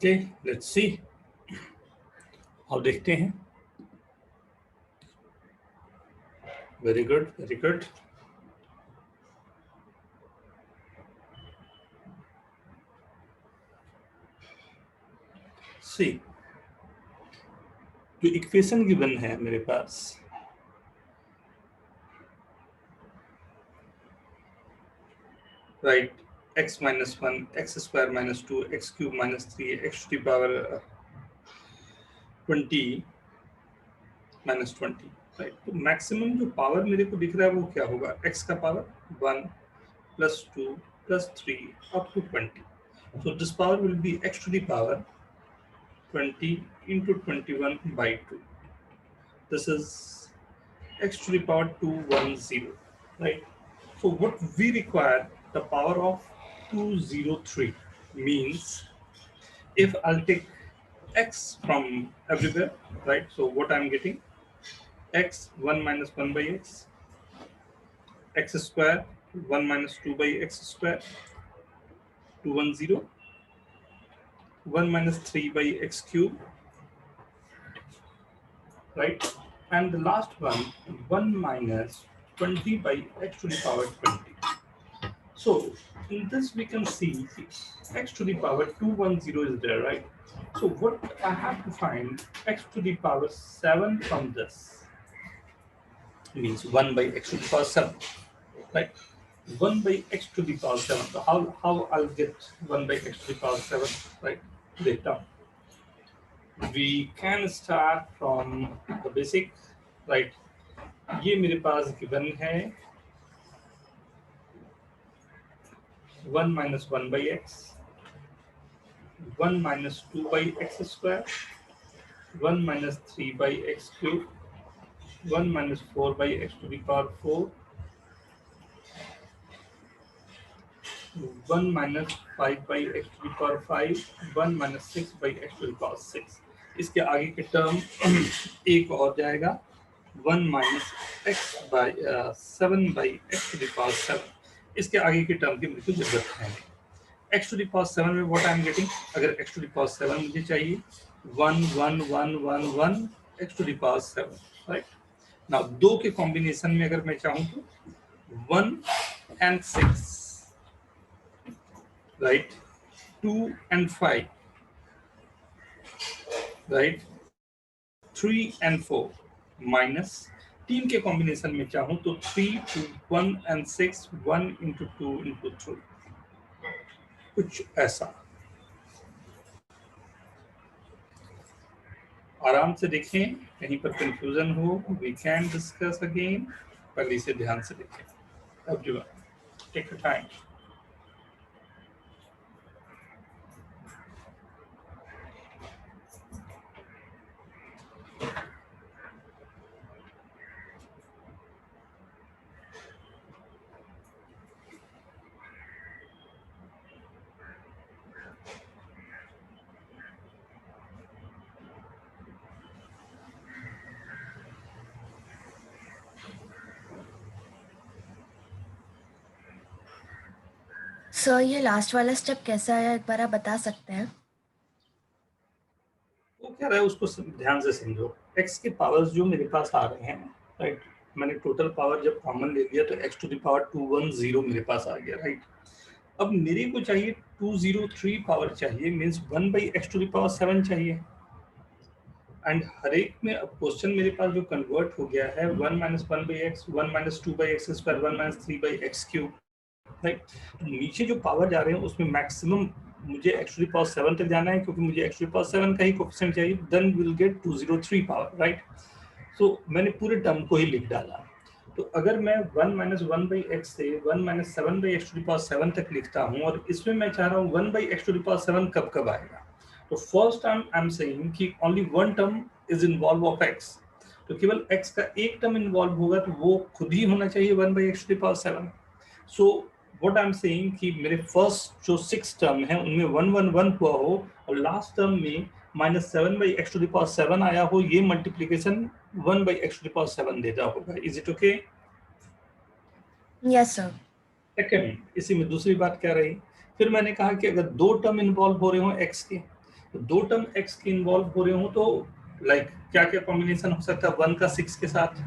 Okay, let's see. अब देखते हैं. Very good, very good. See, जो इक्वेशन गिवन है मेरे पास, right? X minus 1, x square minus 2, x cube minus 3, x to the power 20 minus 20, right? तो मैक्सिमम जो पावर मेरे को दिख रहा है वो क्या होगा? x का power 1 plus 2 plus 3 up to 20. So this power will be x to the power 20 into 21 by 2. This is x to the power 210, right? So what we require, the power of 203, means if I'll take x from everywhere, right? So what I'm getting, x 1 minus 1 by x, x square 1 minus 2 by x square, 210, 1 minus 3 by x cube, right? And the last one, 1 minus 20 by x to the power 20. So in this we can see x to the power 210 is there, right? So what I have to find, x to the power 7 from this means 1 by x to the power 7, right? 1 by x to the power 7. So how I'll get 1 by x to the power 7, right? Later. We can start from the basic, right? ये मेरे पास given है 1 minus 1 by x, 1 minus 2 by x square, 1 minus 3 by x cube, 1 minus 4 by x to the power 4, 1 minus 5 by x to the power 5, 1 minus 6 by x to the power 6. इसके आगे के term एक और जाएगा 1 minus x by 7 by x to the power 7. इसके आगे के term की मुझे जरूरत है x to the power 7 में what I am getting, अगर x to the power 7 मुझे चाहिए 1 1 1 1 1 x to the power 7, right? Now दो के कॉम्बिनेशन में अगर मैं चाहूँ तो 1 and 6, right? 2 and 5, right? 3 and 4 minus 3 के कॉम्बिनेशन में चाहूँ तो 3 to 1 and 6, 1 into 2 into 3, कुछ ऐसा। आराम से देखें, कहीं पर कंफ्यूजन हो, we can discuss again, पहले इसे ध्यान से देखें। Everyone, take your time.
Sir ये लास्ट वाला स्टेप कैसा है, एक बार आप बता सकते हैं?
वो क्या रहा है उसको ध्यान से समझो। x के पावर्स जो मेरे पास आ रहे हैं, राइट? मैंने टोटल पावर जब कॉमन ले लिया तो x टू द पावर 210 मेरे पास आ गया, राइट? अब मेरे को चाहिए 203 पावर चाहिए, means 1 by x to the power 7 चाहिए। एंड हर एक में अब क्वेश्चन मेरे पास जो कन्वर्ट हो गया है 1 minus 1 by x, 1 minus 2 by x square, 1 minus 3 by x cube, right? तो नीचे जो पावर जा रहे हैं उसमें मैक्सिमम मुझे x टू द पावर 7 तक जाना है, क्योंकि मुझे x टू द पावर 7 का ही कोएफिशिएंट चाहिए, then will get 203 power, right? So मैंने पूरे टर्म को ही लिख डाला। तो अगर मैं 1 minus 1 by x से 1 minus 7 by x to the power 7 तक लिखता हूँ, और इसमें मैं चाह रहा हूँ 1 by x to the power 7 कब कब आएगा, तो first term I am saying कि only one term is involve of x, तो केवल x का एक टर्म इन्वॉल्व होगा तो वो खुद ही होना चाहिए 1 by x to the power 7। So what I am saying कि मेरे फर्स्ट जो 6 टर्म है उनमें 1 1 1 हुआ हो और लास्ट टर्म में -7 by x to the power 7 आया हो, ये multiplication 1 by x to the power 7 देता होगा। Is it okay?
Yes sir.
Second, इसी में दूसरी बात क्या रही, फिर मैंने कहा कि अगर दो टर्म इन्वॉल्व हो रहे हो x के, तो दो टर्म x के इन्वॉल्व हो रहे हो तो लाइक क्या क्या कॉम्बिनेशन हो सकता है, 1 का 6 के साथ,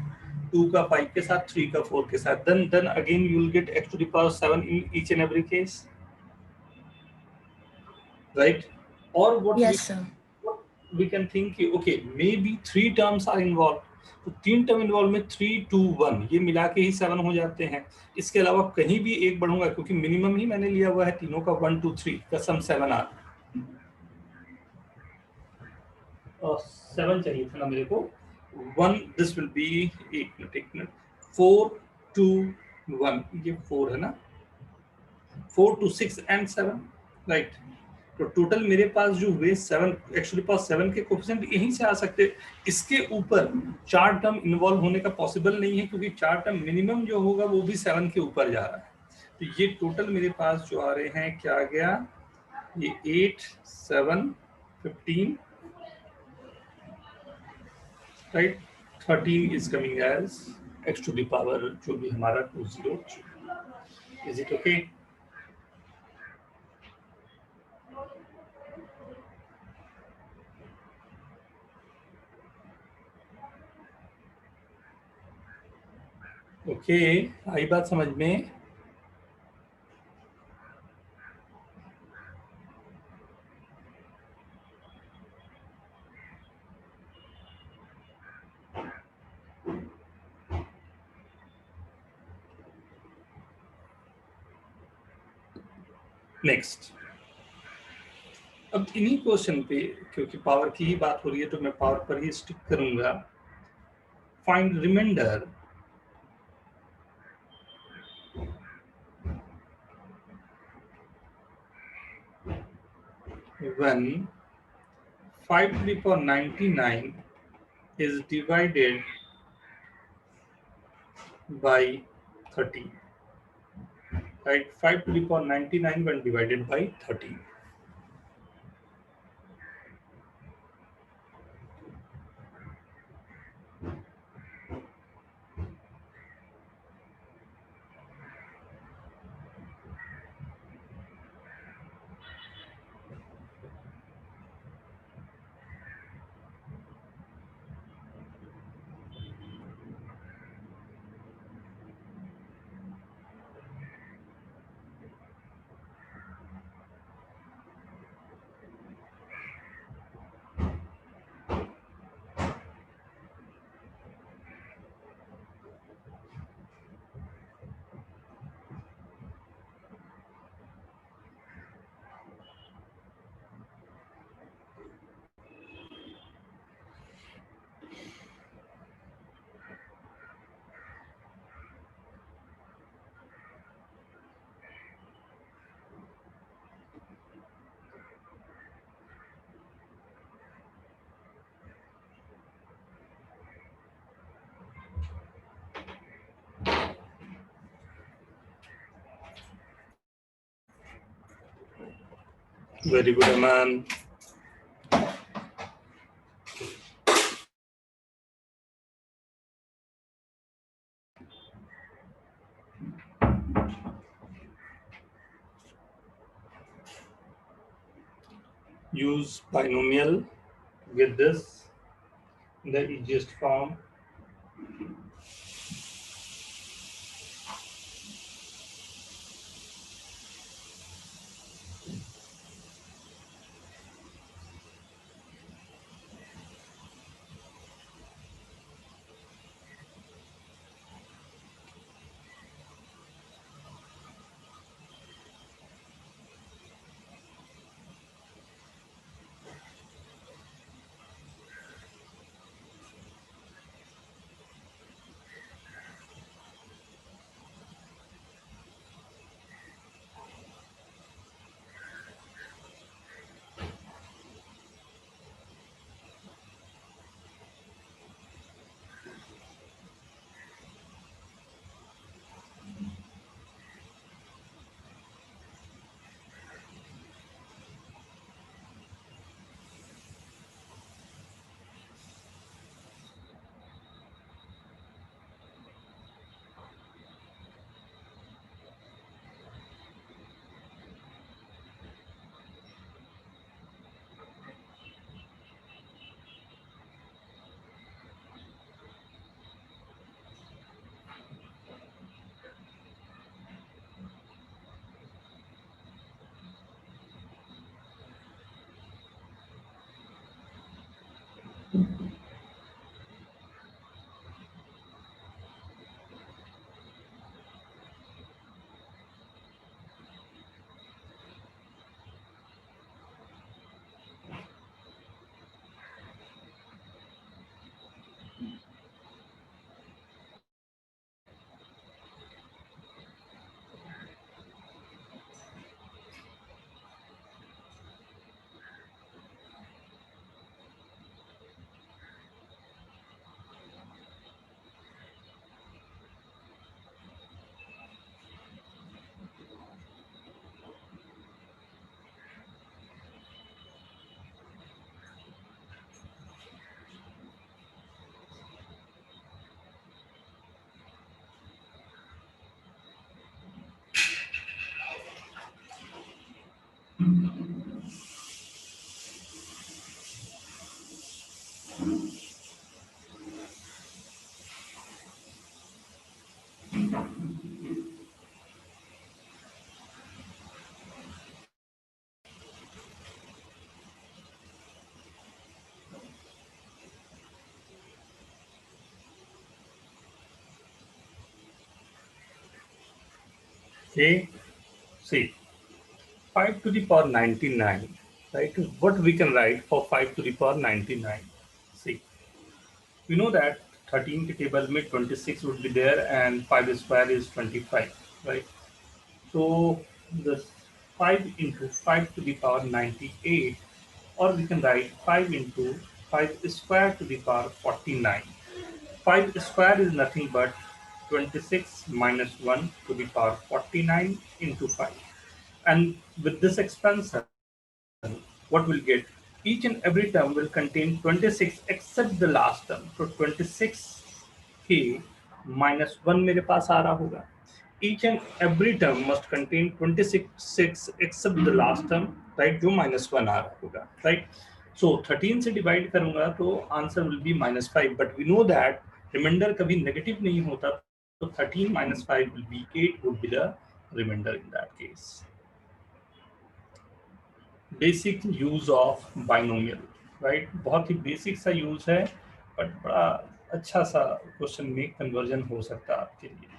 2 का 5 के साथ, 3 का 4 के साथ, then again you will get x to the power 7 in each and every case, right? Or what
Yes sir.
we can think, okay, maybe 3 terms are involved, तो 3 टर्म इन्वॉल्व में 3, 2, 1 ये मिला के ही 7 हो जाते हैं। इसके अलावा कहीं भी एक बढ़ूंगा क्योंकि मिनिमम ही मैंने लिया हुआ है तीनों का 1, 2, 3 का सम 7 आ 7 चाहिए था ना मेरे को। 1 दिस विल बी 1 मिनट 4, 2, 1 ये 4 है ना, 4 to 6 and 7 राइट। तो टोटल मेरे पास जो हुए 7, एक्चुअली पास 7 के कोफिशिएंट यहीं से आ सकते। इसके ऊपर 4 टर्म इन्वॉल्व होने का पॉसिबल नहीं है क्योंकि 4 टर्म मिनिमम जो होगा वो भी 7 के ऊपर जा रहा है। तो ये टोटल मेरे पास जो आ रहे हैं क्या आ गया, ये 8, 7, 15 right, 13 is coming as x to the power जो भी हमारा 20। Is it okay? ओके, आई बात समझ में? नेक्स्ट, अब इन्हीं क्वेश्चन पे क्योंकि पावर की ही बात हो रही है तो मैं पावर पर ही स्टिक करूंगा। Find remainder when 5 to the power 99 is divided by 30, right? 5 to the power 99 when divided by 30. Very good, Aman. Use binomial with this in the easiest form. Okay, see, 5 to the power 99, right? What we can write for 5 to the power 99? See, we know that 13 के table में 26 would be there and 5 square is 25, right? So this 5 into 5 to the power 98, or we can write 5 into 5 square to the power 49. 5 square is nothing but 26 minus 1 to the power 49 into 5. And with this expansion, what we'll get? Each and every term will contain 26 except the last term. So 26 के minus 1 मेरे पास आ रहा होगा. Each and every term must contain 26 except the last term, right? जो minus 1 आ रहा होगा, right? So 13 से divide करूंगा तो answer will be minus 5. But we know that remainder कभी negative नहीं होता. So 13 minus 5 will be 8 would be the remainder in that case. Basic use of binomial, right? बहुत ही बेसिक सा यूज है, but बड़ा अच्छा सा क्वेश्चन में कन्वर्जन हो सकता है आपके लिए.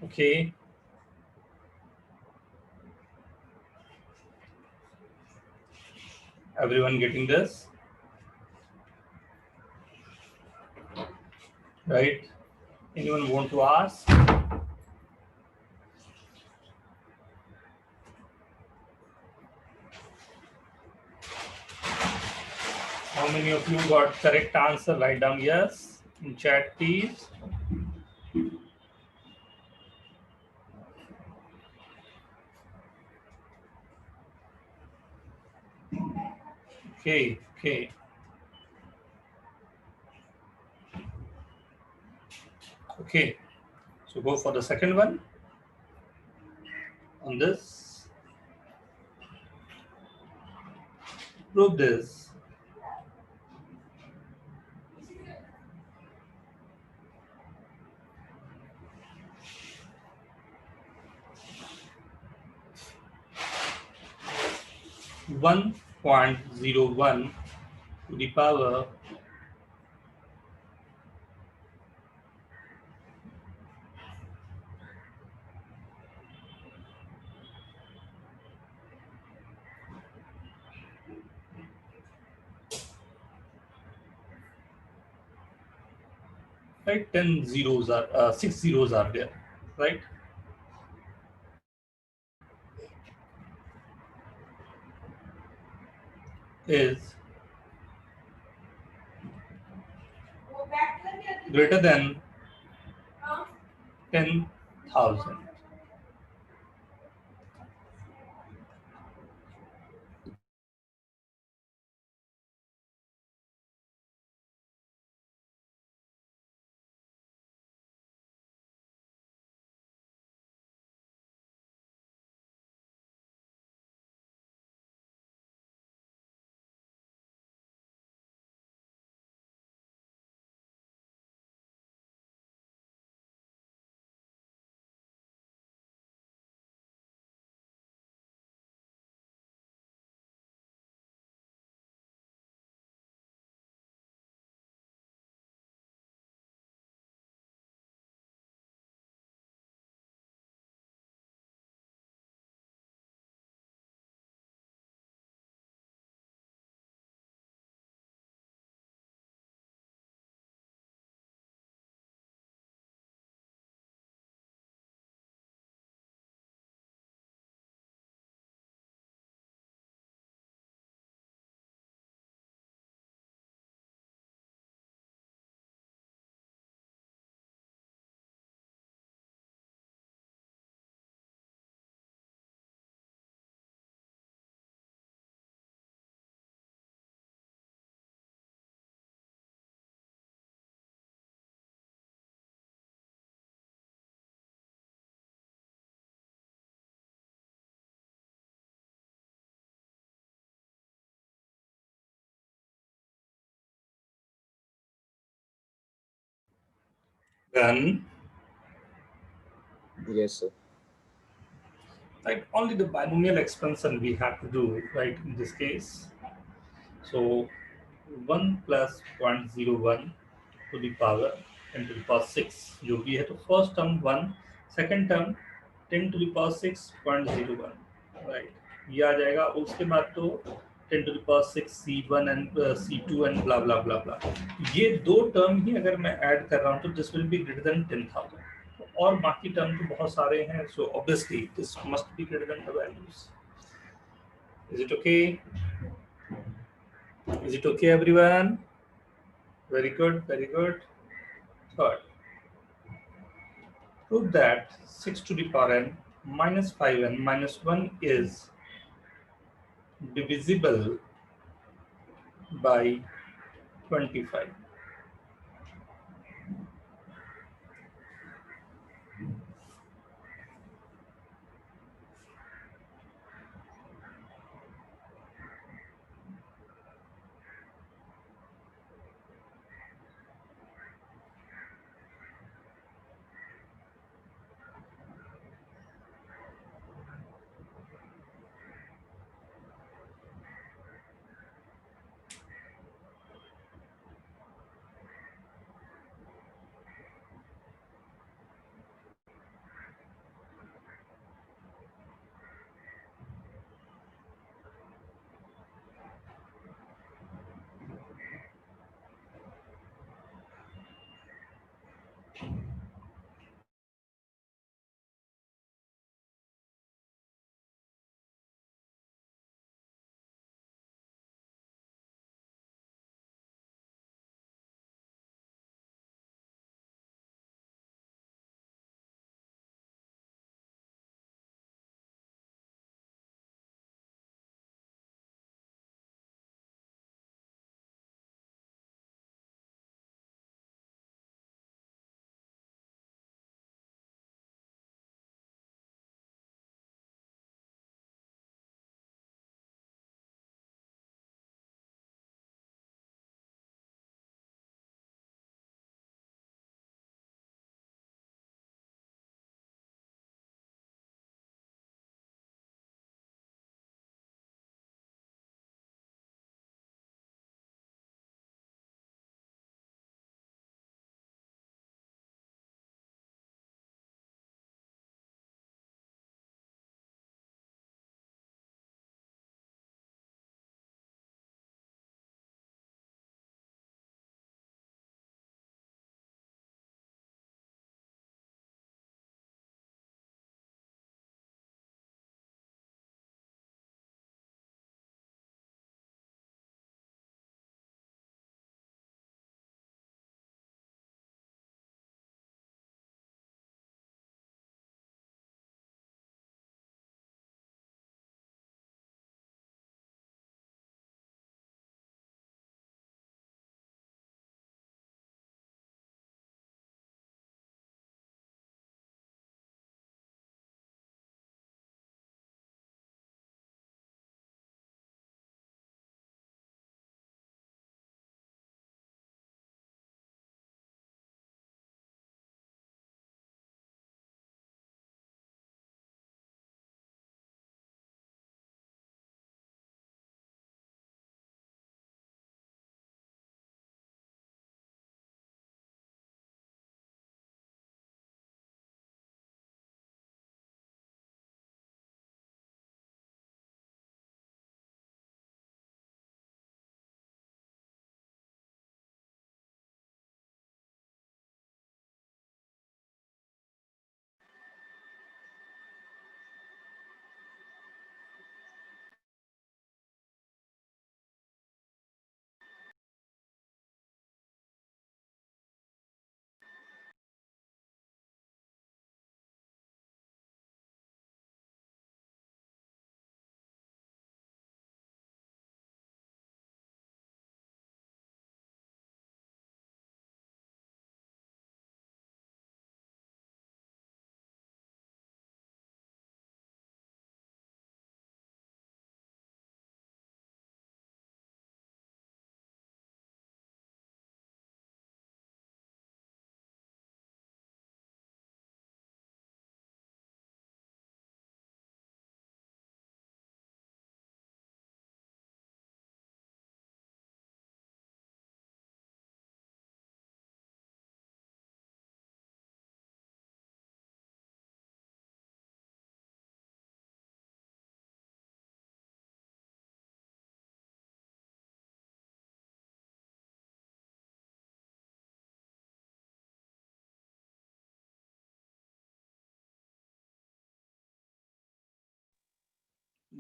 Okay, everyone getting this, right? Anyone want to ask? How many of you got correct answer? Write down yes in chat, please. Okay, okay. Okay, so go for the second one on this. Prove this. One 1.01 to the power right, 10 zeros are 6 zeros are there, right? Is greater than 10,000. Done.
Yes, sir.
Right, only the binomial expansion we have to do, right, in this case. So 1 plus 0.01 to the power 10 to the power 6 जो भी है, तो first term 1, second term 10 to the power 6.01, right, ये आ जाएगा। उसके बाद तो 10 to the power 6 C1 and C2 and blah blah blah blah. ये दो टर्म ही अगर मैं ऐड कर रहा हूँ तो this will be greater than 10,000, और बाकी टर्म तो बहुत सारे हैं, so obviously this must be greater than the values. Is it okay? Is it okay, everyone? Very good, very good. Third, prove that 6 to the power n minus 5n minus 1 is divisible by 25.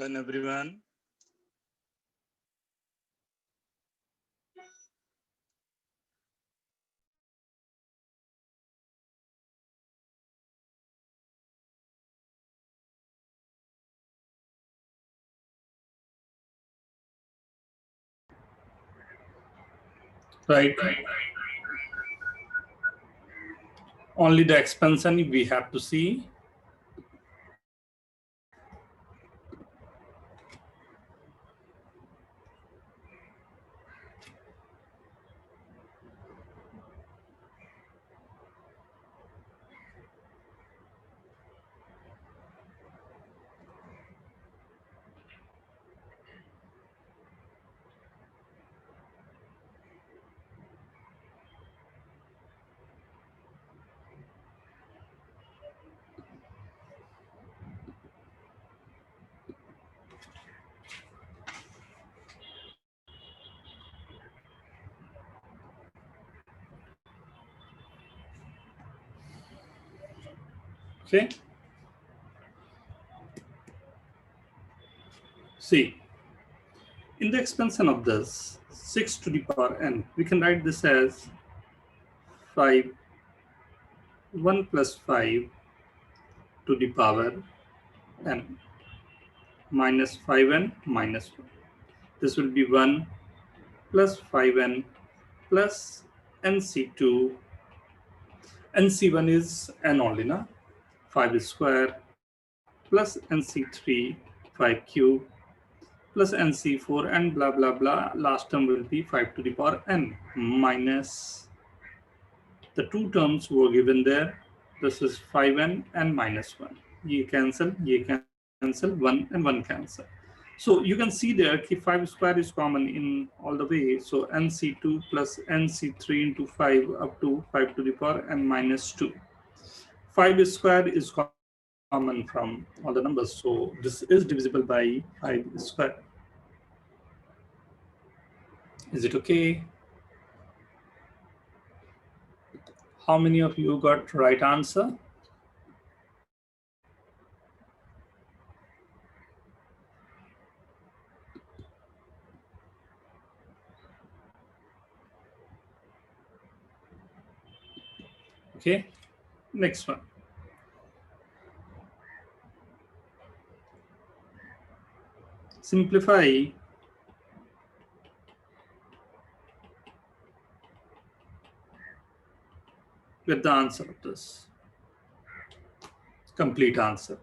Done, everyone? Right. Only the expansion we have to see. Okay. See, in the expansion of this 6 to the power n, we can write this as 5, 1 plus 5 to the power n minus 5n minus 1. This will be 1 plus 5n plus nc2. nc1 is n only, na? 5 square plus nc3, 5 cube plus nc4 and blah blah blah. Last term will be 5 to the power n minus the two terms were given there. This is 5n and minus 1. Ye cancel, 1 and 1 cancel. So you can see there 5 square is common in all the way. So nc2 plus nc3 into 5 up to 5 to the power n minus 2. 5 square is common from all the numbers. So this is divisible by 5 square. Is it okay? How many of you got right answer? Okay, next one. Simplify with the answer of this. Complete answer.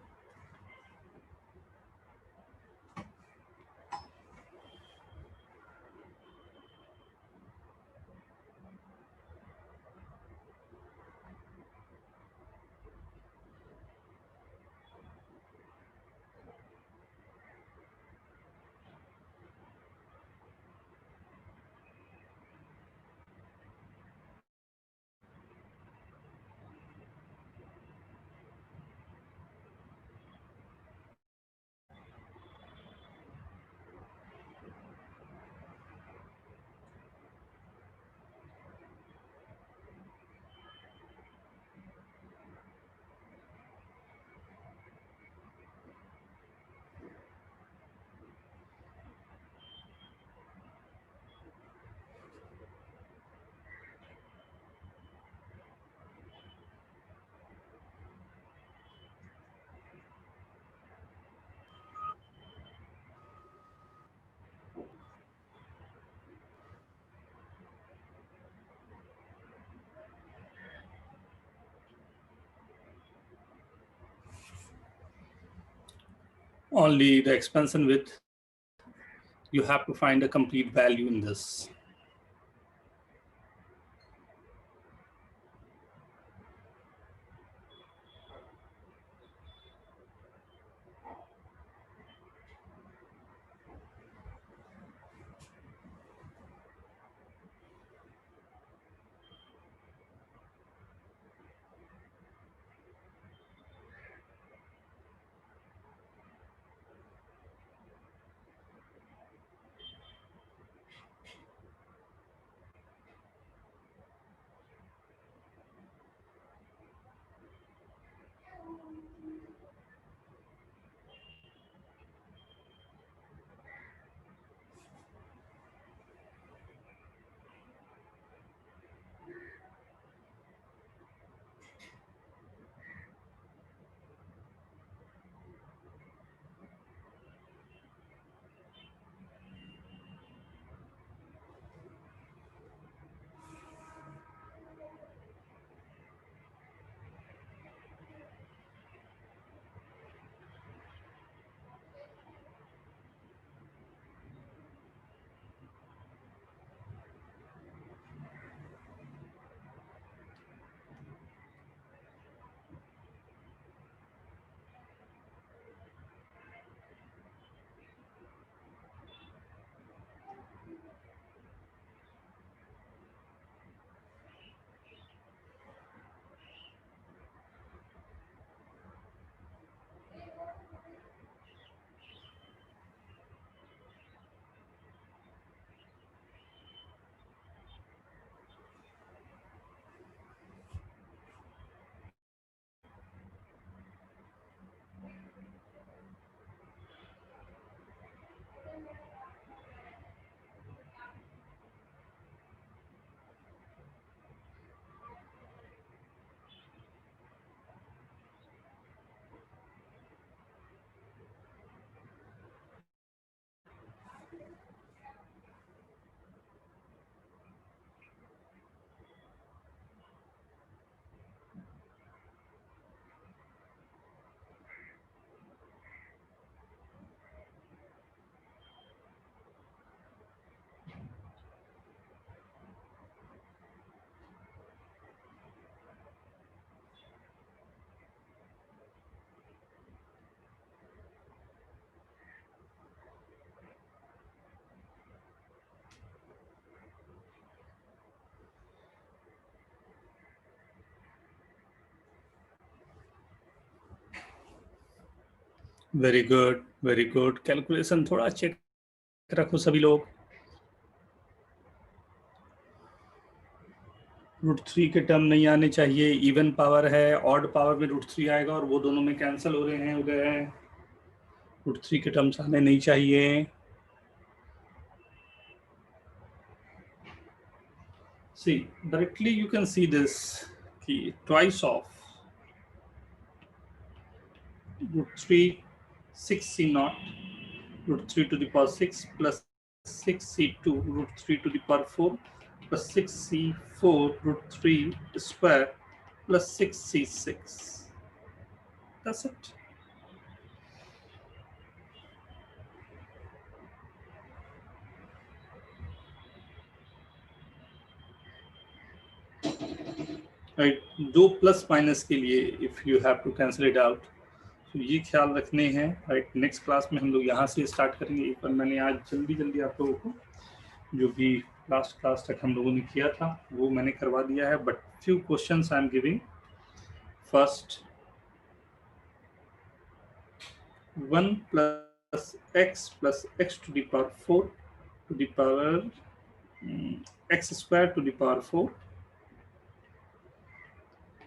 Only the expansion width, you have to find a complete value in this. Very good, very good. Calculation थोड़ा check रखो सभी लोग। √3 के term नहीं आने चाहिए। Even power है, odd power में √3 आएगा और वो दोनों में कैंसिल हो रहे हैं उदय। √3 के टर्म्स आने नहीं चाहिए। See, directly you can see this कि twice of √3 6c0 √3 to the power 6 plus 6c2 √3 to the power 4 plus 6c4 √3 square plus 6c6. That's it. Right, दो प्लस माइनस के लिए if you have to cancel it out, तो ये ख्याल रखने हैं। Right, next class में हम लोग यहाँ से स्टार्ट करेंगे। पर मैंने आज जल्दी आप लोगों को जो भी लास्ट क्लास तक हम लोगों ने किया था वो मैंने करवा दिया है, but few questions I am giving. First, 1 plus x to the power 4 to the power x square to the power 4,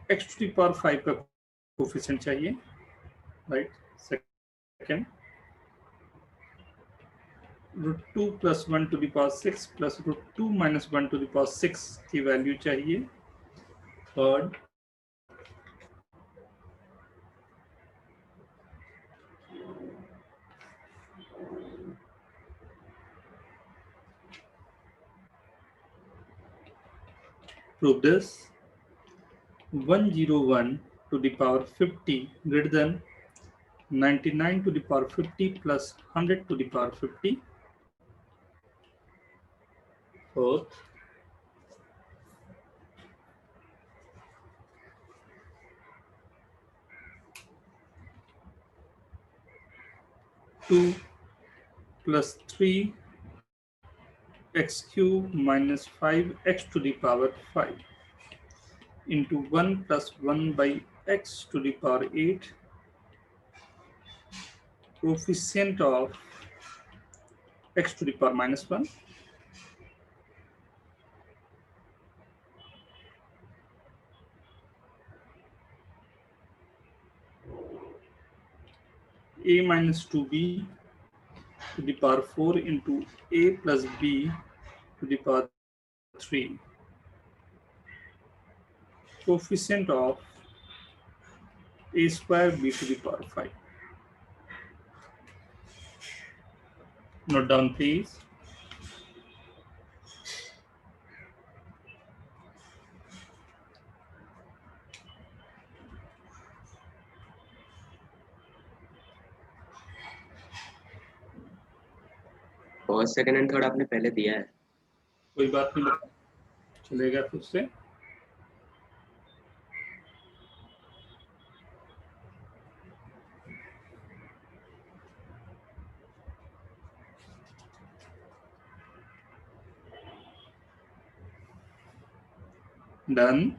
x to the power 5 का कोफिशिएंट चाहिए। Right, second, √2 plus 1 to the power 6 plus √2 minus 1 to the power 6 की value चाहिए। Third, prove this, 101 to the power 50 greater than 99 to the power 50 plus 100 to the power 50. Fourth, two plus 3 x cube minus 5x to the power 5 into 1 plus 1 by x to the power 8, coefficient of x to the power minus 1, a minus 2b to the power 4 into a plus b to the power 3, coefficient of a square b to the power 5. Note down please.
First second and third आपने पहले दिया है।
कोई बात नहीं, चलेगा फिर से। Done.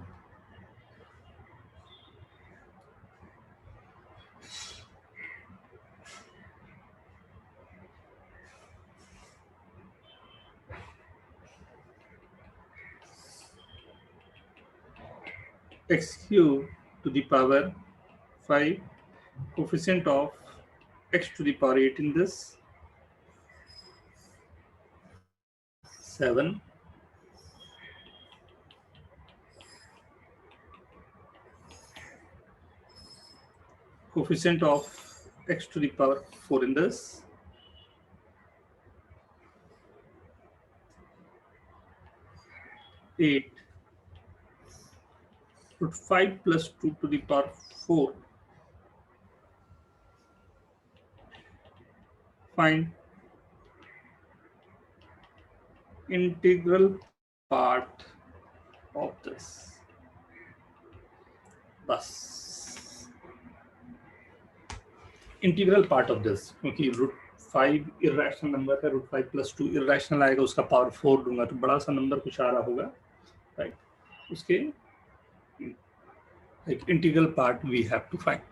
x cube to the power 5, coefficient of x to the power 8 in this, 7 coefficient of x to the power 4 in this, eight root 5 plus 2 to the power 4. Find integral part of this. बस integral part of this, क्योंकि root 5 irrational number है, root 5 plus 2 irrational आएगा, उसका power 4 दूंगा तो बड़ा सा number कुछ आ रहा होगा, राइट? उसके integral part we have to find.